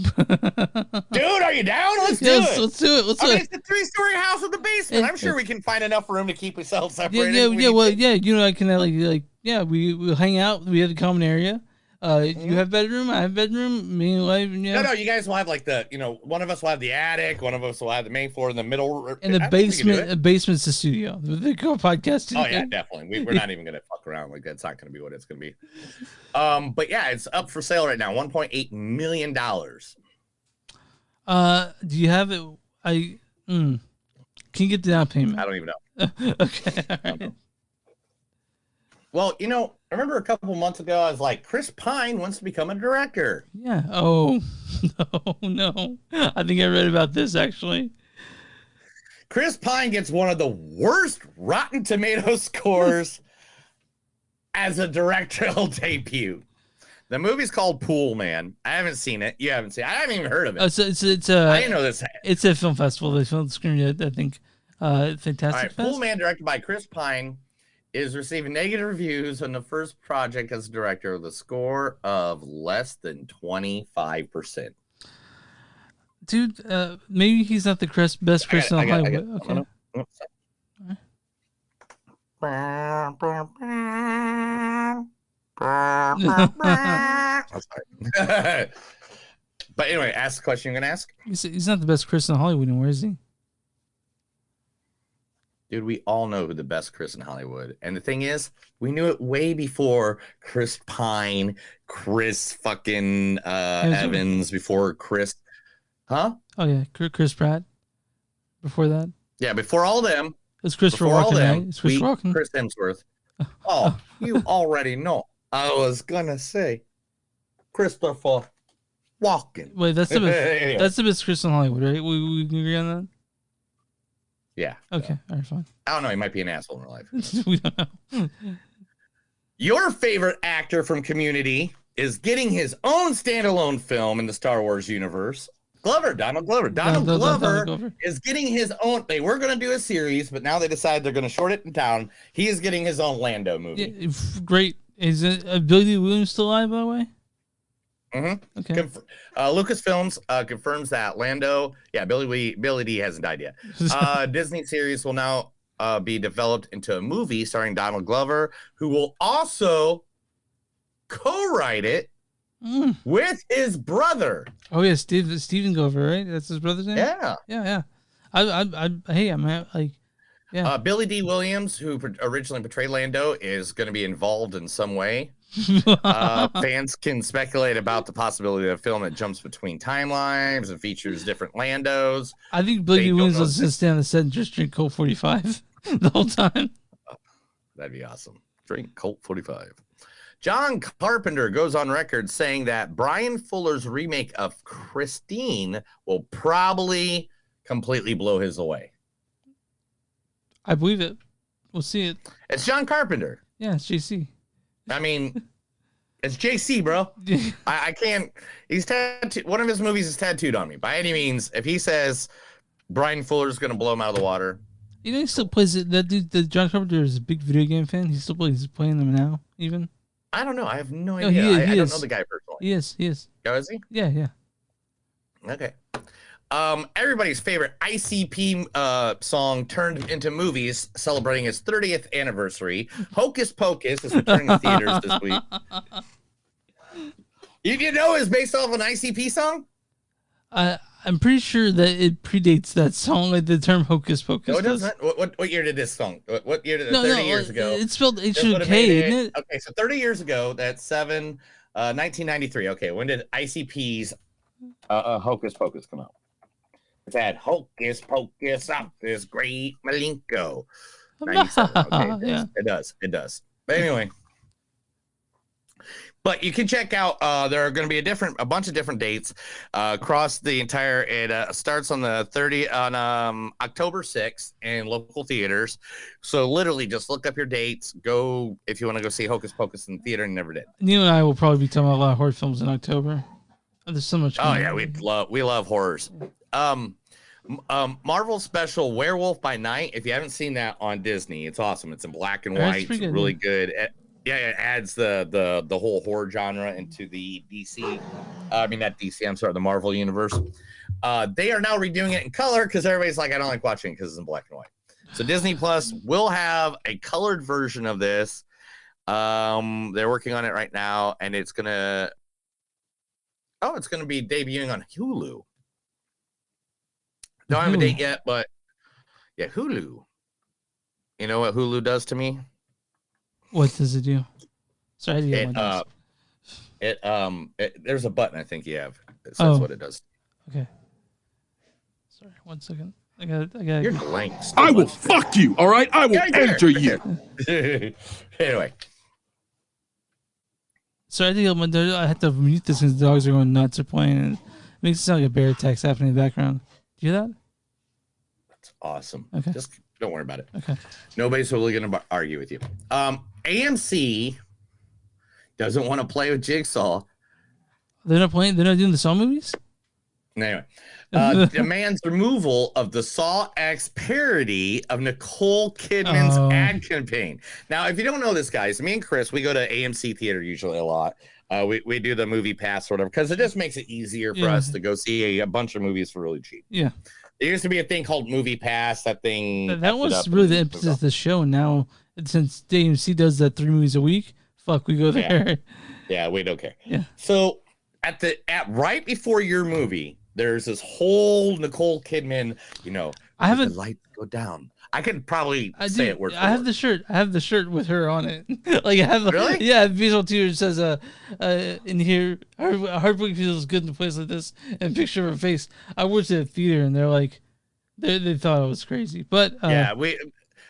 Dude, are you down? Let's do it. Let's do it. It's a 3-story house with a basement. I'm sure we can find enough room to keep ourselves separated. Yeah. You know, I can we'll hang out. We have a common area. You have bedroom. I have bedroom. Me and wife. Yeah. No. You guys will have one of us will have the attic. One of us will have the main floor in the middle. In the basement. The basement's the studio. The podcast studio. Oh yeah, definitely. We're not even gonna fuck around. Like that's not gonna be what it's gonna be. But yeah, it's up for sale right now. $1.8 million. Do you have it? Can you get the down payment? I don't even know. Okay. All right. Well, I remember a couple months ago, I was like, Chris Pine wants to become a director. Yeah. Oh, no. I think I read about this, actually. Chris Pine gets one of the worst Rotten Tomatoes scores as a directorial debut. The movie's called Pool Man. I haven't seen it. You haven't seen it. I haven't even heard of it. It's I didn't know this. It's a film festival. They filmed screen it, I think. Fantastic. All right, Pool Man, directed by Chris Pine, is receiving negative reviews on the first project as director with a score of less than 25%. Dude, maybe he's not the best Chris in Hollywood. Okay. But anyway, ask the question you're gonna ask. He's not the best Chris in Hollywood anymore, is he? Dude, we all know who the best Chris in Hollywood. And the thing is, we knew it way before Chris Pine, Chris fucking Evans, before Chris. Huh? Oh, yeah. Chris Pratt. Before that. Yeah, before all them. It's Christopher Walken, right? It's Chris Walken. Chris Hemsworth. Oh, you already know. I was going to say Christopher Walken. Wait, that's the best, that's the best Chris in Hollywood, right? We agree on that? Yeah. Okay. All right, fine. I don't know. He might be an asshole in real life. We don't know. Your favorite actor from Community is getting his own standalone film in the Star Wars universe. Donald Glover. Donald Glover is getting his own. They were going to do a series, but now they decided they're going to short it down. He is getting his own Lando movie. Yeah, great. Is it Billy Dee Williams still alive, by the way? Mm-hmm. Okay. Lucasfilms confirms that Lando. Yeah, Billy D hasn't died yet. Disney series will now be developed into a movie starring Donald Glover, who will also co-write it with his brother. Oh yeah, Steven Glover, right? That's his brother's name. Yeah. Hey, I'm like, Yeah. Billy D. Williams, who originally portrayed Lando, is going to be involved in some way. Fans can speculate about the possibility of a film that jumps between timelines and features different Landos. I think Billy D. Williams was going to stand on the set and just drink Colt 45 the whole time. That'd be awesome. Drink Colt 45. John Carpenter goes on record saying that Brian Fuller's remake of Christine will probably completely blow his away. I believe it. We'll see it. It's John Carpenter. Yeah, it's JC. I mean, it's JC, bro. I can't. He's tattooed. One of his movies is tattooed on me. By any means, if he says Brian Fuller's going to blow him out of the water. You know, he still plays it. That dude, the John Carpenter, is a big video game fan. He's playing them now, even. I don't know. I have no idea. I don't know the guy personally. He is. Oh, is he? Yeah. Okay. Everybody's favorite ICP song turned into movies celebrating its 30th anniversary. Hocus Pocus is returning to theaters this week. You know it's based off an ICP song? I'm pretty sure that it predates that song, like the term Hocus Pocus. No, it doesn't. What year did this song? What year did it? 30 years ago. It's spelled H-O-K, isn't it? Okay, so 30 years ago, that's 1993. Okay, when did ICP's Hocus Pocus come out? It's had Hocus Pocus up this great Malenko. 97. Okay, Yeah. It does. But anyway. But you can check out, there are going to be a bunch of different dates across the entire, it starts on the October 6th in local theaters. So literally just look up your dates, go, if you want to go see Hocus Pocus in the theater, and never did. Neil and I will probably be talking about a lot of horror films in October. There's so much. Oh yeah, we love horrors. Marvel special Werewolf by Night. If you haven't seen that on Disney, it's awesome. It's in black and white. It's really good. Yeah, it adds the whole horror genre into the DC. I mean, not DC. I'm sorry, the Marvel universe. They are now redoing it in color because everybody's like, I don't like watching it because it's in black and white. So Disney Plus will have a colored version of this. They're working on it right now, and it's gonna be debuting on Hulu. Don't have a date yet, but yeah, Hulu. You know what Hulu does to me? What does it do? Sorry, I didn't get there's a button I think you have. It says what it does. Okay. Sorry, 1 second. I got. You're blank. I will fuck you. All right, I will enter you. Anyway. Sorry, I had to mute this because the dogs are going nuts or playing, and it makes it sound like a bear attack's happening in the background. Do you hear that? That's awesome. Okay. Just don't worry about it. Okay. Nobody's really going to argue with you. AMC doesn't want to play with Jigsaw. They're not playing. They're not doing the Saw movies. Anyway, demands removal of the Saw X parody of Nicole Kidman's ad campaign. Now, if you don't know this, guys, me and Chris, we go to AMC theater usually a lot. We do the movie pass or whatever because it just makes it easier for us to go see a bunch of movies for really cheap. Yeah. There used to be a thing called Movie Pass. That thing that was really the emphasis of the show. Now, since AMC does that 3 movies a week, fuck, we go there. Yeah, we don't care. Yeah. So at right before your movie, there's this whole Nicole Kidman. I have the light go down. I could probably say it word for word. I have the shirt. I have the shirt with her on it. Like I have. Really? Yeah. Visual Tears says, in here, heartbreak feels good in a place like this, and picture of her face. I worked at a theater, and they're like, they thought I was crazy, but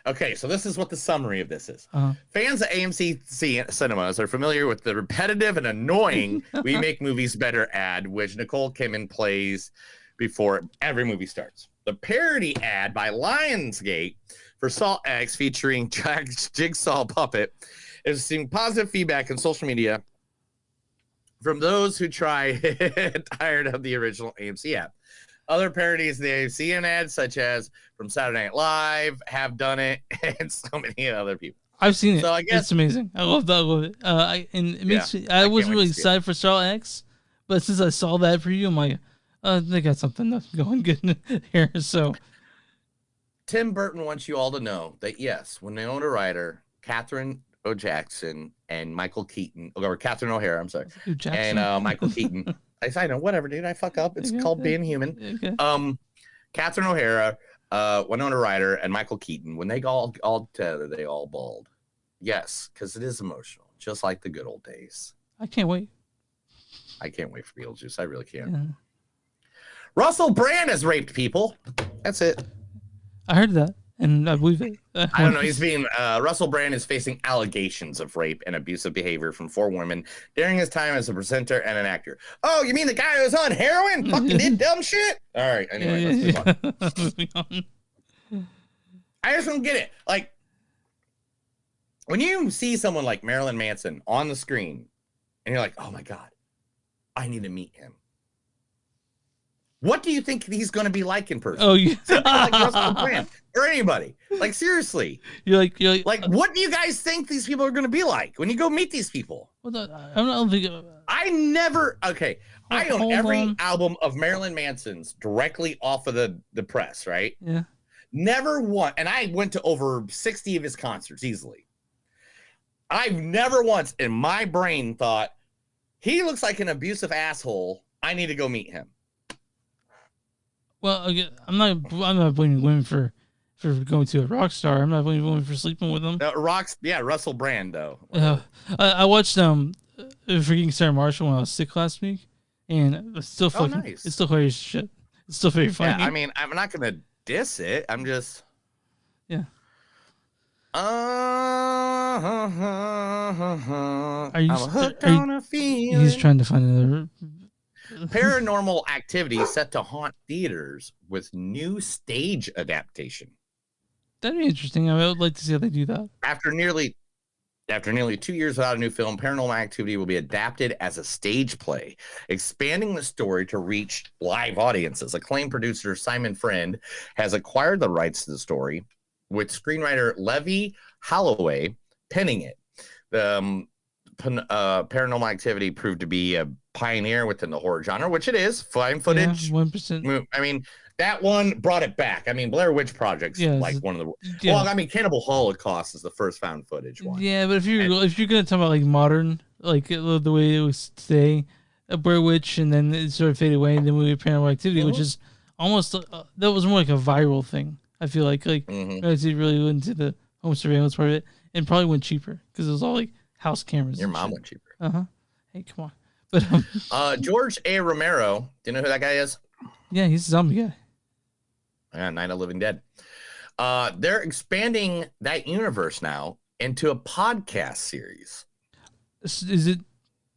Okay, so this is what the summary of this is. Fans of AMC cinemas are familiar with the repetitive and annoying "We Make Movies Better" ad, which Nicole Kidman plays before every movie starts. The parody ad by Lionsgate for Saw X featuring Jigsaw Puppet is seeing positive feedback on social media from those who tired of the original AMC ad. Other parodies of the AMC ads, such as from Saturday Night Live, have done it, and so many other people. I've seen it. So I guess it's amazing. I love that. I love it. And it makes I wasn't really excited for Saw X, but since I saw that preview, I'm like, they got something that's going good here. So Tim Burton wants you all to know that yes, Winona Ryder, Catherine O'Jackson, and Michael Keaton, or Catherine O'Hara, I'm sorry, and Michael Keaton. I know, whatever, dude. I fuck up. It's called being human. Okay. Catherine O'Hara Winona Ryder and Michael Keaton, when they all together, they all bawled. Yes, because it is emotional, just like the good old days. I can't wait. I can't wait for Beetlejuice. I really can't. Yeah. Russell Brand has raped people. That's it. I heard that, and I believe it. I don't know. He's being Russell Brand is facing allegations of rape and abusive behavior from 4 women during his time as a presenter and an actor. Oh, you mean the guy who was on heroin? Fucking did dumb shit. All right. Anyway, let's move on. I just don't get it. Like, when you see someone like Marilyn Manson on the screen, and you're like, oh my God, I need to meet him. What do you think he's going to be like in person? Oh, yeah. Like Russell Brand or anybody. Like, seriously. You're like, what do you guys think these people are going to be like when you go meet these people? Well, I'm not thinking. I never. Okay. I own every on. album of Marilyn Manson's directly off of the press, right? Yeah. Never one. And I went to over 60 of his concerts easily. I've never once in my brain thought, he looks like an abusive asshole. I need to go meet him. Well, again, I'm not blaming women for going to a rock star. I'm not blaming women for sleeping with them. Russell Brand though. I watched Forgetting Sarah Marshall when I was sick last week, and it's still fucking. Nice. It's still hilarious shit. It's still very funny. Yeah, I mean, I'm not gonna diss it. I'm just. Yeah. He's trying to find another. Paranormal Activity set to haunt theaters with new stage adaptation. That'd be interesting. I would like to see how they do that. After nearly 2 years without a new film, Paranormal Activity will be adapted as a stage play, expanding the story to reach live audiences. Acclaimed producer Simon Friend has acquired the rights to the story, with screenwriter Levi Holloway penning it. The Paranormal Activity proved to be a pioneer within the horror genre, which it is. Fine footage. 1%. I mean, that one brought it back. I mean, Blair Witch Project's like one of the. Yeah. Well, I mean, Cannibal Holocaust is the first found footage one. Yeah, but if you're gonna talk about like modern, like the way it was today, a Blair Witch, and then it sort of faded away, and then we had Paranormal Activity, which is almost that was more like a viral thing. I feel like it really went into the home surveillance part of it, and probably went cheaper because it was all like house cameras. Your mom went cheaper. Hey, come on. But George A. Romero, do you know who that guy is? Yeah, he's a zombie guy. Yeah, Night of the Living Dead. They're expanding that universe now into a podcast series. Is it?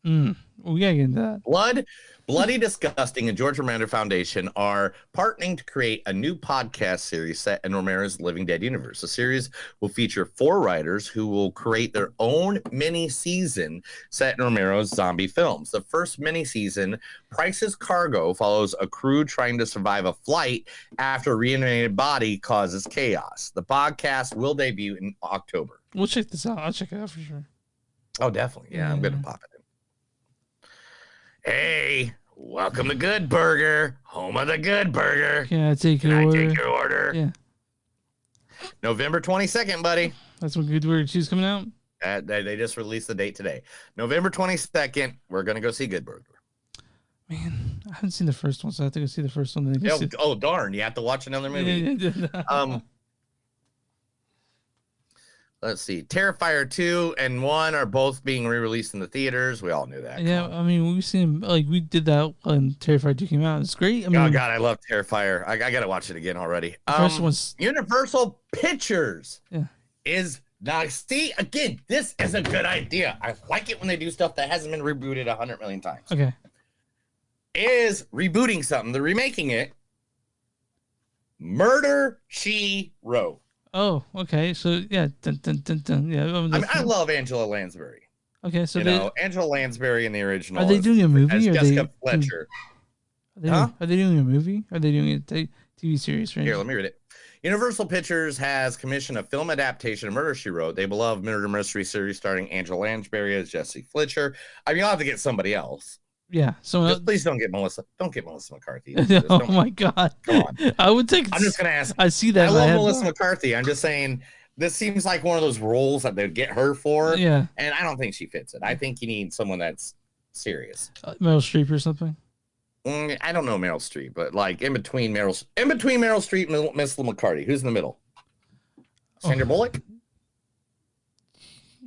We gotta get into that. Bloody Disgusting and George Romero Foundation are partnering to create a new podcast series set in Romero's Living Dead universe. The series will feature 4 writers who will create their own mini-season set in Romero's zombie films. The first mini-season, Price's Cargo, follows a crew trying to survive a flight after a reanimated body causes chaos. The podcast will debut in October. We'll check this out. I'll check it out for sure. Oh, definitely. Yeah, I'm going to pop it in. Hey, welcome to Good Burger, home of the Good Burger. Can I take your order? Yeah. November 22nd, buddy. That's when Good Burger 2 is coming out? They just released the date today. November 22nd, we're going to go see Good Burger. Man, I haven't seen the first one, so I have to go see the first one. Oh, darn. You have to watch another movie. Let's see. Terrifier 2 and 1 are both being re-released in the theaters. We all knew that. Yeah, I mean, we've seen, like, we did that when Terrifier 2 came out. It's great. I mean, oh, God, I love Terrifier. I got to watch it again already. First one's... Universal Pictures is... Now, see, again, this is a good idea. I like it when they do stuff that hasn't been rebooted 100 million times. Okay. Is rebooting something. They're remaking it. Murder, She Wrote. Oh, okay. So, yeah. Dun, dun, dun, dun. Yeah. I mean, I love Angela Lansbury. Okay, so Angela Lansbury in the original. Are they doing a movie? As Jessica Fletcher. Are they doing a movie? Are they doing a TV series? Here, let me read it. Universal Pictures has commissioned a film adaptation of Murder, She Wrote, the beloved murder mystery series starring Angela Lansbury as Jessie Fletcher. I mean, you'll have to get somebody else. Yeah. So please don't get Melissa. Don't get Melissa McCarthy. Oh my God. Come on. I would take. I'm just gonna ask. I see that. I love Melissa McCarthy. I'm just saying this seems like one of those roles that they'd get her for. Yeah. And I don't think she fits it. I think you need someone that's serious. Meryl Streep or something. I don't know Meryl Streep, but like in between Meryl Streep and Miss McCarthy. Who's in the middle? Sandra Bullock?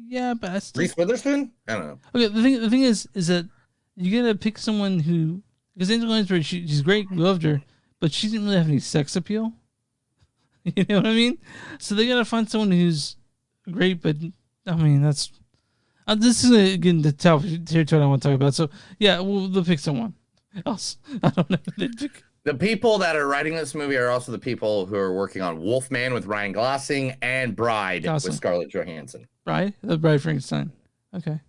Yeah, but I still... Reese Witherspoon? I don't know. Okay, the thing is that you gotta pick someone who, because Angela Lansbury, she's great, we loved her, but she didn't really have any sex appeal. You know what I mean? So they gotta find someone who's great, but I mean that's this is again the territory I want to talk about. So yeah, they'll pick someone else. I don't know. The people that are writing this movie are also the people who are working on Wolfman with Ryan Gosling and Bride with Scarlett Johansson. Bride? The Bride Frankenstein. Okay.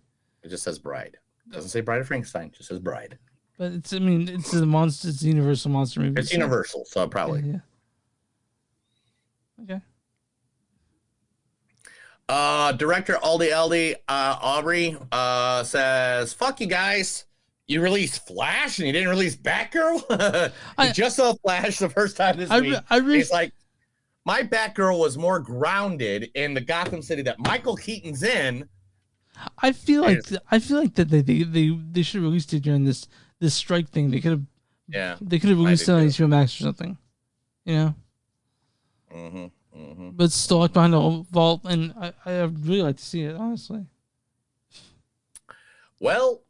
It just says Bride. It doesn't say Bride of Frankenstein. It just says Bride. But it's the monster. It's a Universal monster movie. It's Universal, so probably. Yeah. Okay. Director Aubrey says, "Fuck you guys. You released Flash and you didn't release Batgirl." You just saw Flash the first time this week. He's like, my Batgirl was more grounded in the Gotham City that Michael Keaton's in. I feel like that they should have released it during this strike thing. They could have released it on HBO Max or something. You know. But it's still like behind the vault, and I really like to see it, honestly. Well,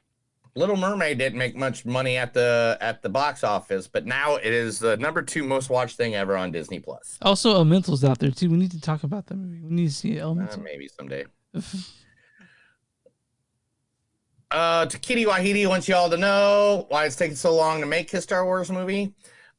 Little Mermaid didn't make much money at the box office, but now it is the number 2 most watched thing ever on Disney Plus. Also, Elemental's out there too. We need to talk about that movie. We need to see Elemental. Maybe someday. Takiti Wahidi wants you all to know why it's taking so long to make his Star Wars movie.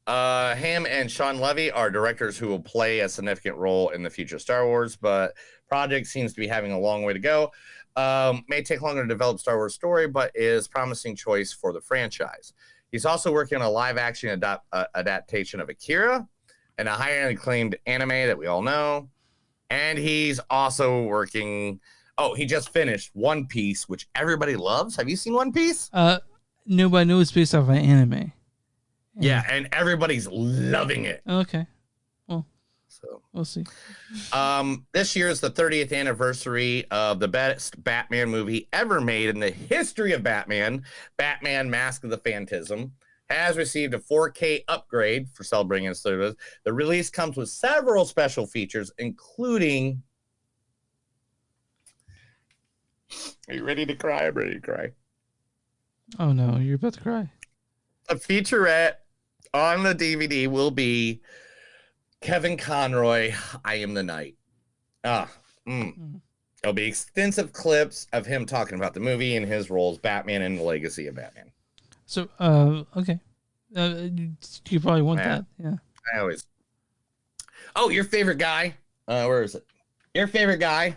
Him and Sean Levy are directors who will play a significant role in the future of Star Wars, but project seems to be having a long way to go. May take longer to develop Star Wars story, but is promising choice for the franchise. He's also working on a live-action adaptation of Akira and a highly acclaimed anime that we all know. And he's also working... Oh, he just finished One Piece, which everybody loves. Have you seen One Piece? No, but I know it's based off an anime. Yeah, and everybody's loving it. Okay. Well, so we'll see. This year is the 30th anniversary of the best Batman movie ever made in the history of Batman. Batman Mask of the Phantasm has received a 4K upgrade for celebrating its 30th. The release comes with several special features, including... Are you ready to cry? I'm ready to cry. Oh, no. You're about to cry. A featurette on the DVD will be Kevin Conroy, I Am the Night. There'll be extensive clips of him talking about the movie and his role as Batman and the legacy of Batman. So, okay. You probably want that. Yeah. I always... Oh, your favorite guy. Where is it? Your favorite guy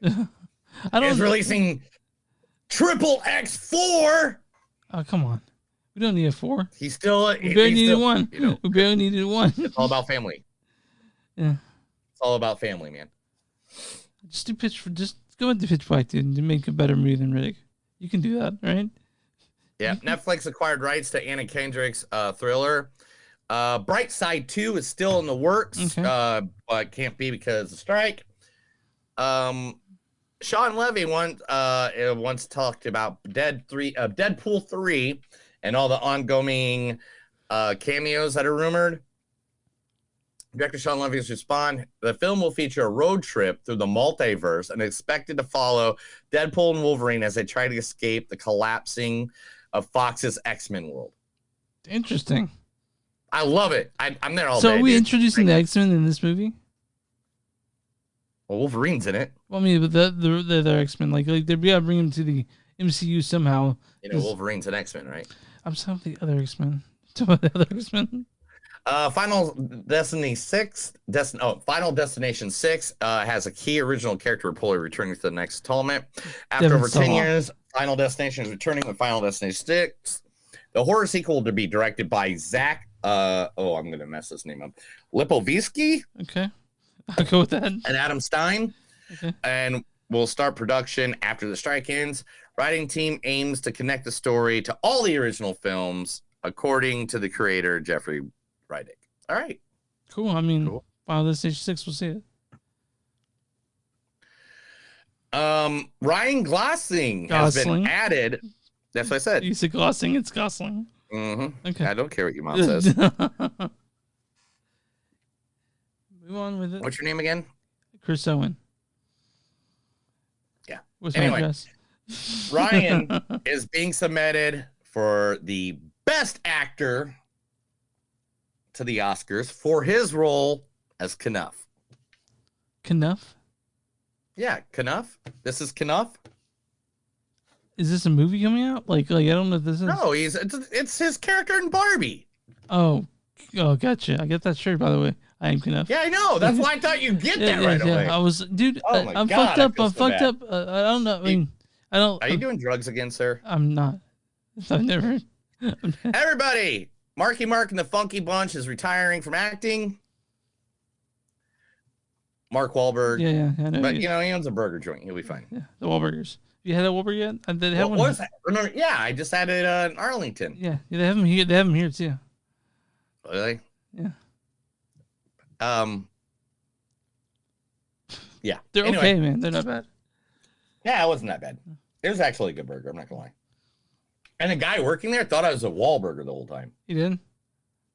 is releasing Triple X4. Oh, come on. We don't need a 4. We barely needed 1. You know, we barely needed 1. It's all about family. Yeah. It's all about family, man. Just go into Pitch Black, dude, to make a better movie than Riddick. You can do that, right? Yeah. Netflix acquired rights to Anna Kendrick's Thriller. Bright Side 2 is still in the works, but can't be because of strike. Sean Levy once talked about Deadpool 3 and all the ongoing cameos that are rumored. Director Sean Levy's response: the film will feature a road trip through the multiverse and expected to follow Deadpool and Wolverine as they try to escape the collapsing of Fox's X-Men world. Interesting. I love it. I'm there all day. So are we introducing the X-Men in this movie? Well, Wolverine's in it. Well, I mean, but the other X-Men, like they gotta bring them to the MCU somehow. You know, Wolverine's an X-Men, right? I'm talking about the other X-Men. Talking about the other X-Men. Final Destination 6 has a key original character reportedly returning to the next installment. After over 10 years, Final Destination is returning with Final Destination 6. The horror sequel to be directed by Zach. I'm going to mess this name up. Lipovitsky. Okay. I'll go with that. And Adam Stein. Okay. And will start production after the strike ends. Writing team aims to connect the story to all the original films, according to the creator, Jeffrey Reid. All right. Cool. I mean, Final Destination 6, we'll see it. Ryan Gosling has been added. That's what I said. You said Gosling, it's Gosling. Mm-hmm. Okay. I don't care what your mom says. Move on with it. What's your name again? Chris Owen. Yeah. What's my Anyway, address? Ryan is being submitted for the best actor to the Oscars for his role as Knuff. Knuff? Yeah, Knuff. This is Knuff. Is this a movie coming out? Like I don't know if this is. No, it's his character in Barbie. Oh, gotcha. I get that shirt, by the way. I am Knuff. Yeah, I know. That's why I thought you'd get that right away. I was, dude. Oh my I'm God, fucked up. I I'm feel so fucked bad. up. I don't know. I mean, I don't. Are you doing drugs again, sir? I'm not. I've never. Everybody, Marky Mark and the Funky Bunch is retiring from acting. Mark Wahlberg. Yeah, I know. But, he owns a burger joint. He'll be fine. Yeah, the Wahlburgers. You had that Wahlburger yet? They have one. What was that? Remember? Yeah, I just had it in Arlington. Yeah, they have them here. They have them here, too. Really? Yeah. Yeah. They're okay, man. They're not bad. Yeah, it wasn't that bad. It was actually a good burger. I'm not going to lie. And the guy working there thought I was a Wahlburger the whole time. You did?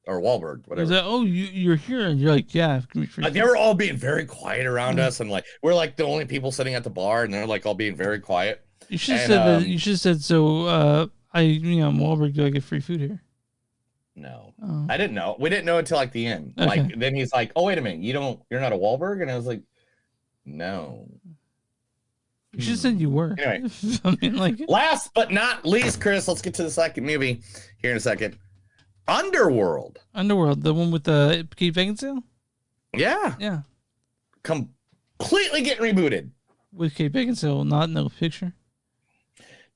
Or Wahlberg, whatever. Was that, you're here, and you're like, yeah. They were all being very quiet around us, and like we're like the only people sitting at the bar, and they're like all being very quiet. You should have said that. You should have said so. I'm Wahlberg. Do I get free food here? No, Oh. I didn't know. We didn't know until like the end. Okay. Like then he's like, "Oh wait a minute, you're not a Wahlberg," and I was like, "No." You should have said you were. Anyway, I mean, like, last but not least, Chris, let's get to the second movie here in a second. Underworld, the one with the Kate Beckinsale. Yeah, completely getting rebooted. With Kate Beckinsale not in the picture.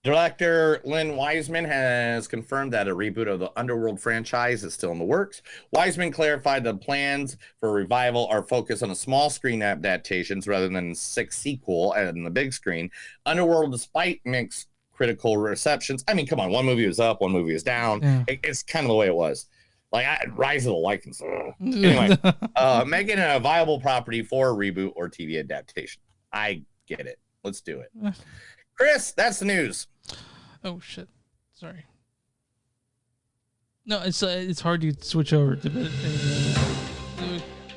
Director Lynn Wiseman has confirmed that a reboot of the Underworld franchise is still in the works. Wiseman clarified the plans for revival are focused on a small screen adaptations rather than 6 sequel and the big screen. Underworld, despite mixed critical receptions, I mean, come on, one movie was up, one movie was down. Yeah. It's kind of the way it was. Like Rise of the Lycans. Anyway, making it a viable property for a reboot or TV adaptation. I get it. Let's do it. Chris, that's the news. Oh shit! Sorry. No, it's hard to switch over to.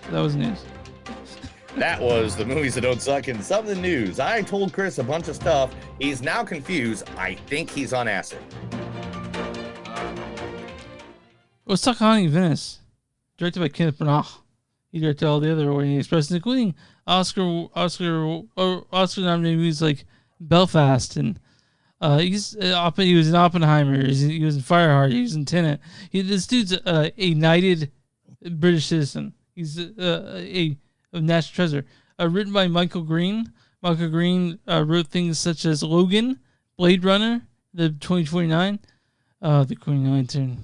That was news. That was the movies that don't suck and some of the news. I told Chris a bunch of stuff. He's now confused. I think he's on acid. Let's talk Haunting Venice, directed by Kenneth Branaugh. He directed all the other Orient Express, including Oscar-nominated movies like Belfast, and he was in Oppenheimer. He was in Fireheart. He was in Tenet. This dude's a knighted British citizen. He's a national treasure. Written by Michael Green. Michael Green wrote things such as Logan, Blade Runner, the 2049, the Queen Lantern.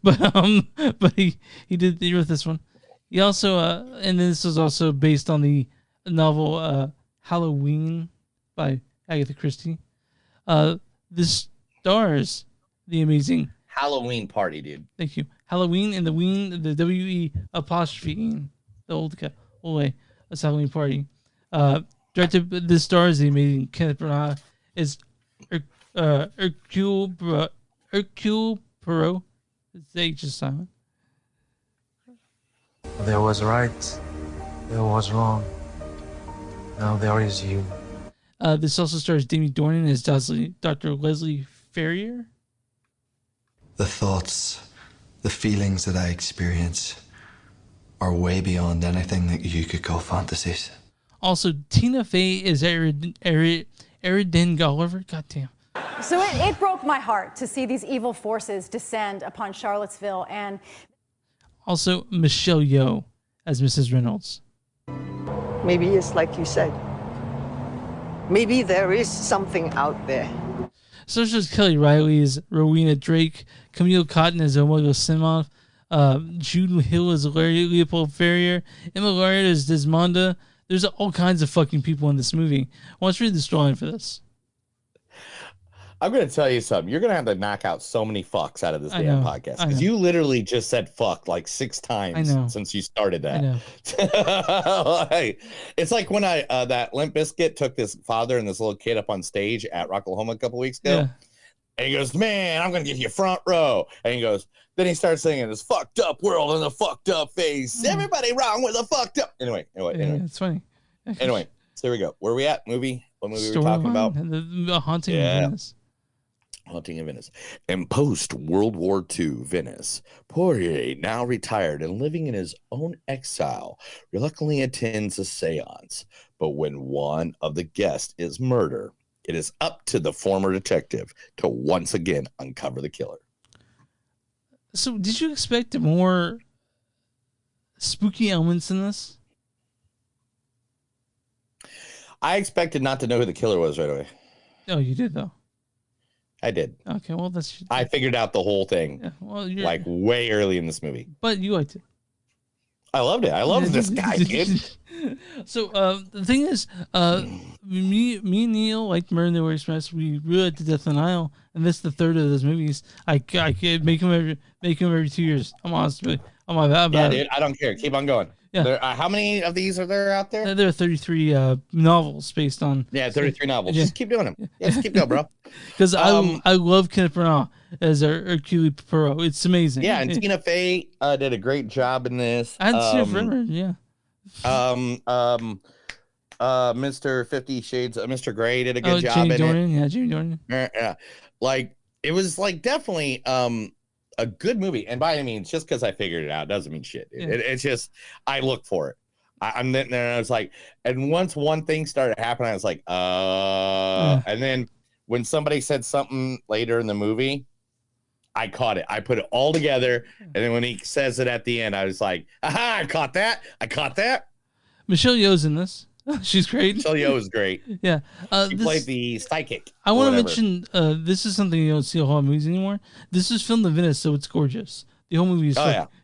But he wrote this one. He also and this was also based on the novel Halloween by Agatha Christie. This stars the amazing Halloween Party, dude. Thank you. Halloween and the Ween, the WE apostrophe, the old way. That's Halloween Party. Directed, this stars the amazing Kenneth Branaugh is Hercule Poirot. The H is silent. There was right, there was wrong. Now there is you. This also stars Demi Dornan as Dr. Leslie Ferrier. The thoughts, the feelings that I experience are way beyond anything that you could call fantasies. Also, Tina Fey is Eridin Gulliver. Goddamn. So it broke my heart to see these evil forces descend upon Charlottesville, and also Michelle Yeoh as Mrs. Reynolds. Maybe it's like you said. Maybe there is something out there. So stars Kelly Riley as Rowena Drake, Camille Cotton as Omegle Simoff, Jude Hill as Leopold Ferrier, Emma Laird as Desmonda. There's all kinds of fucking people in this movie. Well, let's read the storyline for this. I'm going to tell you something. You're going to have to knock out so many fucks out of this damn podcast because you literally just said fuck like 6 times since you started that. It's like when that Limp Bizkit took this father and this little kid up on stage at Rocklahoma a couple weeks ago. And he goes, man, I'm going to give you front row. And he goes, then he starts singing this fucked up world in a fucked up face. Everybody wrong with a fucked up. Anyway. It's funny. Anyway, so here we go. Where are we at? Movie? What movie are we talking about? The Haunting of Venice. Haunting of Venice. In post-World War II Venice, Poirot, now retired and living in his own exile, reluctantly attends a seance. But when one of the guests is murdered, it is up to the former detective to once again uncover the killer. So, did you expect more spooky elements in this? I expected not to know who the killer was right away. Oh, you did, though. I did. Okay, well, I figured out the whole thing like way early in this movie. But you liked it. I loved it. I love this guy, kid. So the thing is, me and Neil liked Murder in the Orient Express. We really liked The Death on the Nile, and this is the third of those movies. I could make them every 2 years. I'm honest with you. I'm about yeah, it. dude. I don't care. Keep on going. Yeah. There, how many of these are there out there? There are 33 novels based on. Yeah, 33 novels. Yeah. Just keep doing them. Yeah, just keep going, bro. Because I love Kenneth Branaugh as Hercule Poirot. It's amazing. Yeah, and Tina Fey did a great job in this. I hadn't seen it forever. Yeah. Mr. 50 Shades, Mr. Grey did a good job in Dornan. it. Yeah, Jamie Dornan. Yeah, like it was like definitely a good movie. And by any means, just because I figured it out doesn't mean shit. Yeah. It's just I look for it. I'm there and I was like, and once one thing started happening, I was like, and then when somebody said something later in the movie, I caught it. I put it all together, and then when he says it at the end, I was like, aha, I caught that. Michelle Yeoh's in this. She's great. Michelle Yeoh is great. Yeah. She played the psychic. I want to mention, this is something you don't see a whole lot of movies anymore. This was filmed in Venice, so it's gorgeous. The whole movie is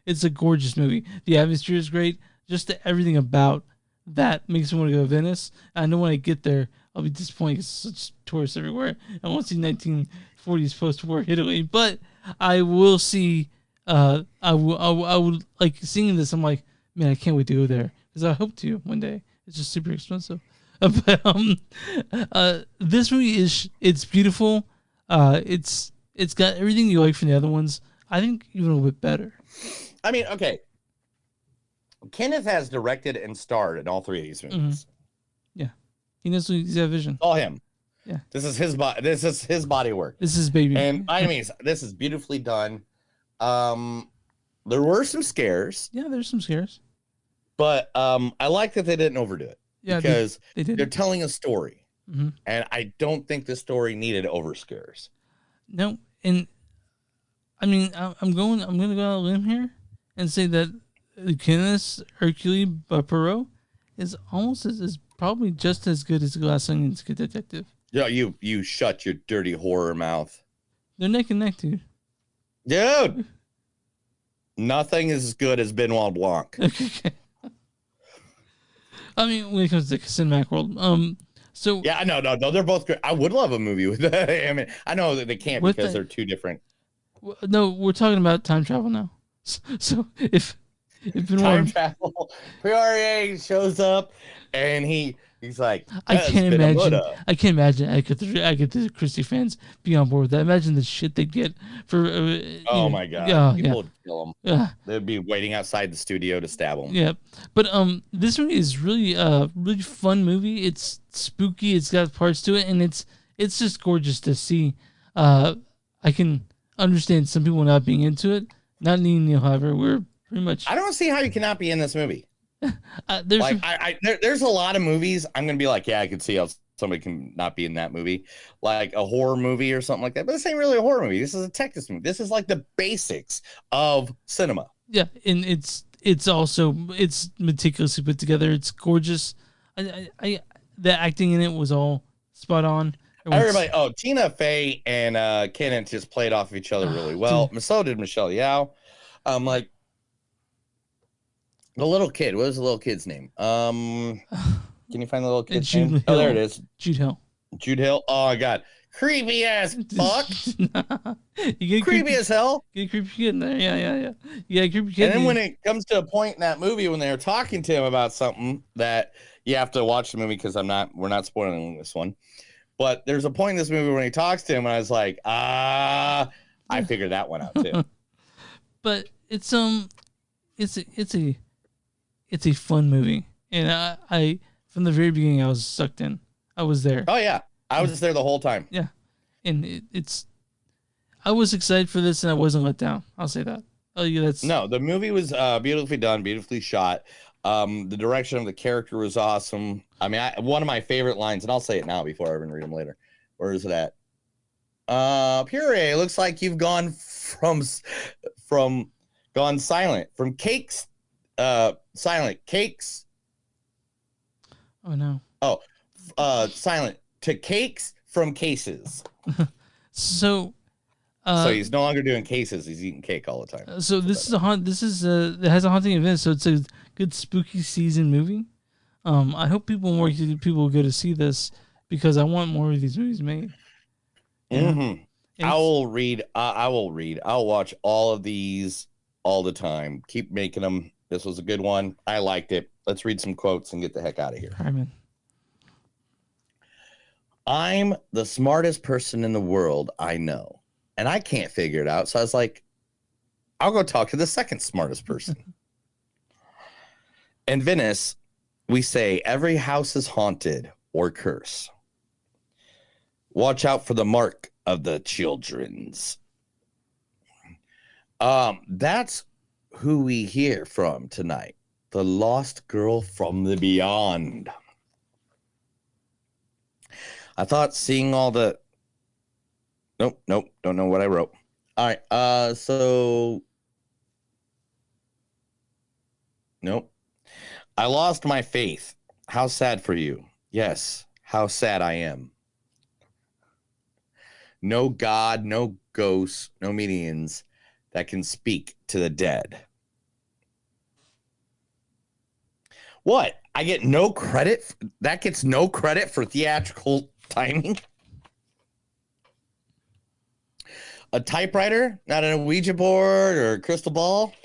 it's a gorgeous movie. The atmosphere is great. Just everything about that makes me want to go to Venice. I know when I get there, I'll be disappointed because such tourists everywhere. I won't see 1940s post-war Italy, but I will see. I would like seeing this. I'm like, man, I can't wait to go there because I hope to one day. It's just super expensive. But this movie it's beautiful. It's got everything you like from the other ones. I think even a little bit better. I mean, okay. Kenneth has directed and starred in all three of these movies. Mm-hmm. Yeah, he knows he's got vision. All him. Yeah, this is his body. This is his body work. This is baby. And by any means, this is beautifully done. There were some scares. Yeah, there's some scares. But I like that they didn't overdo it. Yeah, because they're telling a story, mm-hmm. and I don't think the story needed over scares. No, and I mean, I'm going to go out on a limb here and say that Kenneth Hercule Poirot is almost is probably just as good as Glass Onion's Good Detective. Yeah, you shut your dirty horror mouth. They're neck and neck, dude. Dude, nothing is as good as Benoit Blanc. Okay. I mean, when it comes to the cinematic world, so yeah, no, they're both great. I would love a movie with that. I mean, I know that they can't because they're two different. No, we're talking about time travel now. So if time travel, Poirot shows up and he's like, I can't imagine. I get the Christie fans be on board with that. Imagine the shit they get for. Oh my god! People would kill them. Yeah, they'd be waiting outside the studio to stab them. Yeah, but this movie is really really fun movie. It's spooky. It's got parts to it, and it's just gorgeous to see. I can understand some people not being into it. Not Neil, however, we're pretty much. I don't see how you cannot be in this movie. There's a lot of movies I'm gonna be like, yeah, I could see how somebody can not be in that movie, like a horror movie or something like that. But this ain't really a horror movie. This is a detective movie. This is like the basics of cinema. Yeah, and it's also meticulously put together. It's gorgeous. The acting in it was all spot on. Everybody, Tina Fey and Kenneth just played off of each other really well. So did Michelle Yeoh. Like. The little kid. What was the little kid's name? Can you find the little kid's name? Hill. Oh, there it is. Jude Hill. Jude Hill. Oh my god, creepy ass fuck. You get creepy as hell. Get a creepy kid in there. Yeah. Yeah, creepy kid. And then when it comes to a point in that movie when they're talking to him about something that you have to watch the movie because we're not spoiling this one. But there's a point in this movie when he talks to him, and I was like, I figured that one out too. But it's a fun movie, and I from the very beginning I was sucked in. I was there. Oh yeah, I was just there the whole time. Yeah, and I was excited for this, and I wasn't let down. I'll say that. Oh yeah, No, the movie was beautifully done, beautifully shot. The direction of the character was awesome. I mean, one of my favorite lines, and I'll say it now before I even read them later. Where is it at? Puree, looks like you've gone from gone silent from cakes, silent cakes. Oh no. Oh, silent to cakes from cases. So he's no longer doing cases. He's eating cake all the time. So this is it has a haunting event. So it's a good spooky season movie. I hope people will go to see this because I want more of these movies made. Mm-hmm. I will read. I'll watch all of these all the time. Keep making them. This was a good one. I liked it. Let's read some quotes and get the heck out of here. All right, man. I'm the smartest person in the world I know, and I can't figure it out. So I was like, I'll go talk to the second smartest person. In Venice, we say every house is haunted or curse. Watch out for the mark of the children's. That's who we hear from tonight. The lost girl from the beyond. I thought seeing all the... Nope. Don't know what I wrote. All right. So... Nope. I lost my faith. How sad for you. Yes. How sad I am. No God, no ghosts, no mediums that can speak to the dead. What? I get no credit? That gets no credit for theatrical timing? A typewriter? Not a Ouija board or a crystal ball?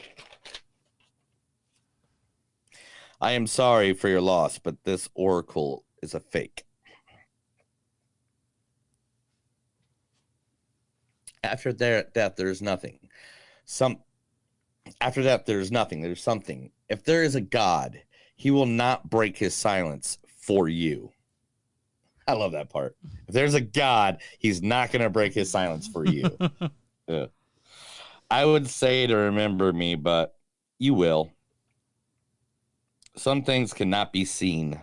I am sorry for your loss, but this oracle is a fake. After their death, there's nothing. After death, there's nothing. There's something. If there is a God, he will not break his silence for you. I love that part. If there's a God, he's not going to break his silence for you. Yeah. I would say to remember me, but you will. Some things cannot be seen.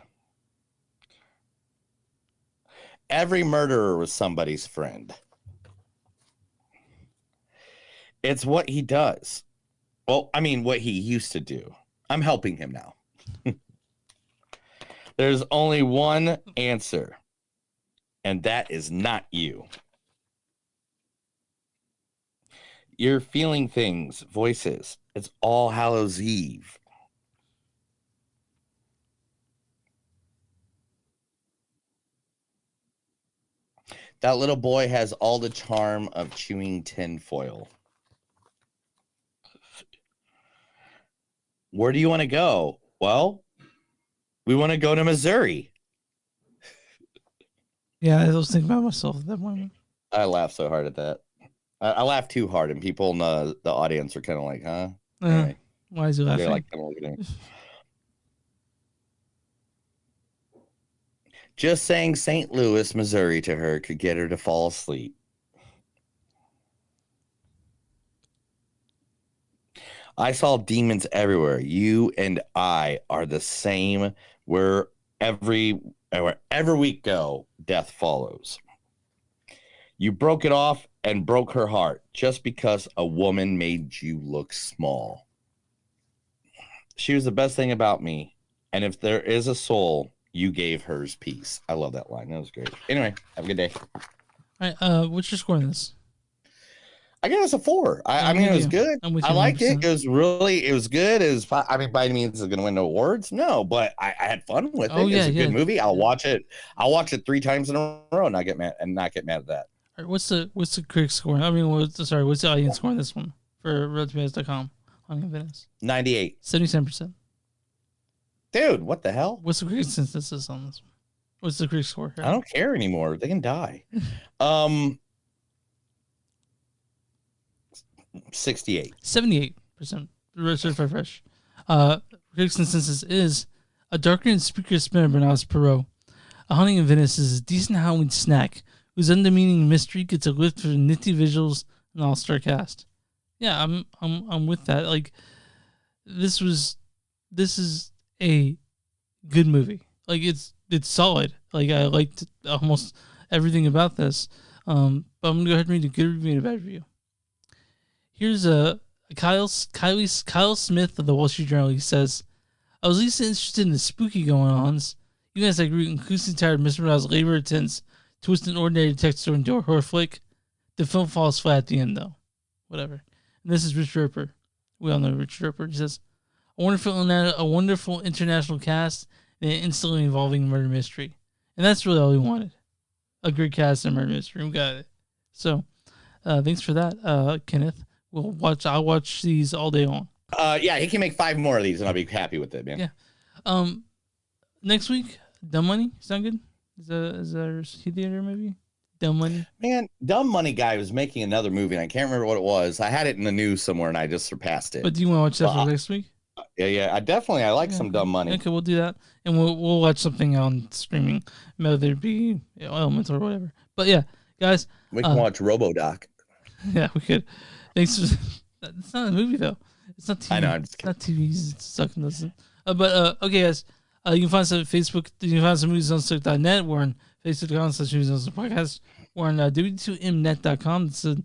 Every murderer was somebody's friend. It's what he does. Well, I mean, what he used to do. I'm helping him now. There's only one answer, and that is not you. You're feeling things, voices. It's All Hallows Eve. That little boy has all the charm of chewing tin foil. Where do you want to go? Well, we want to go to Missouri. Yeah, I was thinking about myself at that moment. I laughed so hard at that. I laughed too hard, and people in the audience are kind of like, huh? Anyway, why is he laughing? they're like, kind of looking at me. Just saying St. Louis, Missouri to her could get her to fall asleep. I saw demons everywhere. You and I are the same. Wherever we go, death follows. You broke it off and broke her heart just because a woman made you look small. She was the best thing about me. And if there is a soul, you gave hers peace. I love that line. That was great. Anyway, have a good day. All right, what's your score on this? I give us a 4. I mean, it was good. I liked it. It was good. It was, I mean, by any means, it's going to win no awards. No, but I had fun with it. It's a good movie. I'll watch it. I'll watch it 3 times in a row and not get mad at that. All right, what's the critic score? I mean, what's the audience score on this one for RotTomatoes.com on Venice? 98. 77%. Dude, what the hell? What's the critic consensus on this one? What's the critic score? I don't care anymore. They can die. 68. 78%. Certified fresh. Critics' consensus is a darker and spookier spin of Branagh's Poirot. A Haunting in Venice is a decent Halloween snack whose undemeaning mystery gets a lift for nifty visuals and all-star cast. Yeah, I'm with that. Like, this is a good movie. Like, it's solid. Like, I liked almost everything about this. But I'm gonna go ahead and read a good review and a bad review. Here's Kyle Smith of the Wall Street Journal. He says, I was least interested in the spooky going-ons. Even as I grew increasingly tired of Mr. Brown's labor attempts to twist an ordinary detective story into a horror flick. The film falls flat at the end, though. Whatever. And this is Rich Roper. We all know Rich Roper. He says, a wonderful international cast and an instantly evolving murder mystery. And that's really all we wanted. A great cast and murder mystery. We got it. So, thanks for that, Kenneth. I'll watch these all day long. Yeah, he can make 5 more of these and I'll be happy with it, man. Yeah. Next week, Dumb Money. Sound good? Is that a theater movie? Dumb Money. Man, Dumb Money guy was making another movie and I can't remember what it was. I had it in the news somewhere and I just surpassed it. But do you want to watch that for next week? Yeah. I like some Dumb Money. Okay, we'll do that. And we'll watch something on streaming, whether it be Elements or whatever. But yeah, guys. We can watch RoboDoc. Yeah, we could. Thanks for... It's not a movie, though. It's not TV. I know, I'm just kidding. It's not TV. It's sucking, doesn't it? Okay, guys. You can find us at Facebook. You can find us at moviesonstuck.net. We're on Facebook.com/moviesonstuck podcast. We're on w2mnet.com. It's a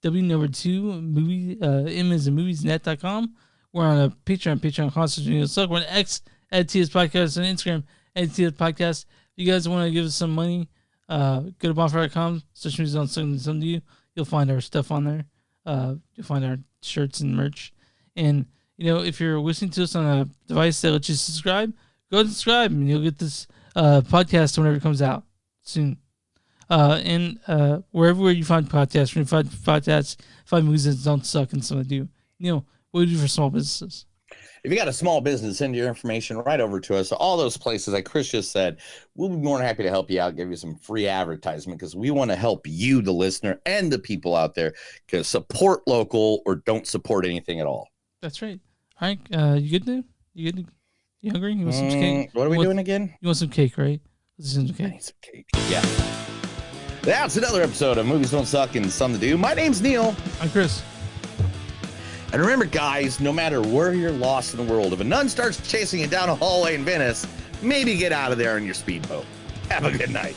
W2 movie. M is in moviesnet.com. We're on a Patreon.com/moviesonstuck. We're on X at TS Podcast and Instagram at TS Podcast. If you guys want to give us some money, go to bonfire.com/moviesonstuck. You'll find our stuff on there. You'll find our shirts and merch. And, if you're listening to us on a device that lets you subscribe, go and subscribe and you'll get this podcast whenever it comes out soon. And wherever you find podcasts, when you find podcasts, find movies that don't suck and some that do. What do we do for small businesses? If you got a small business, send your information right over to us. All those places, like Chris just said, we'll be more than happy to help you out, give you some free advertisement because we want to help you, the listener, and the people out there. Because support local or don't support anything at all. That's right. All right, you good now? You good? You hungry? You want some cake? What are we doing again? You want some cake, right? Let's do some cake. I need some cake. Yeah. That's another episode of Movies Don't Suck and Some to Do. My name's Neil. I'm Chris. And remember, guys, no matter where you're lost in the world, if a nun starts chasing you down a hallway in Venice, maybe get out of there in your speedboat. Have a good night.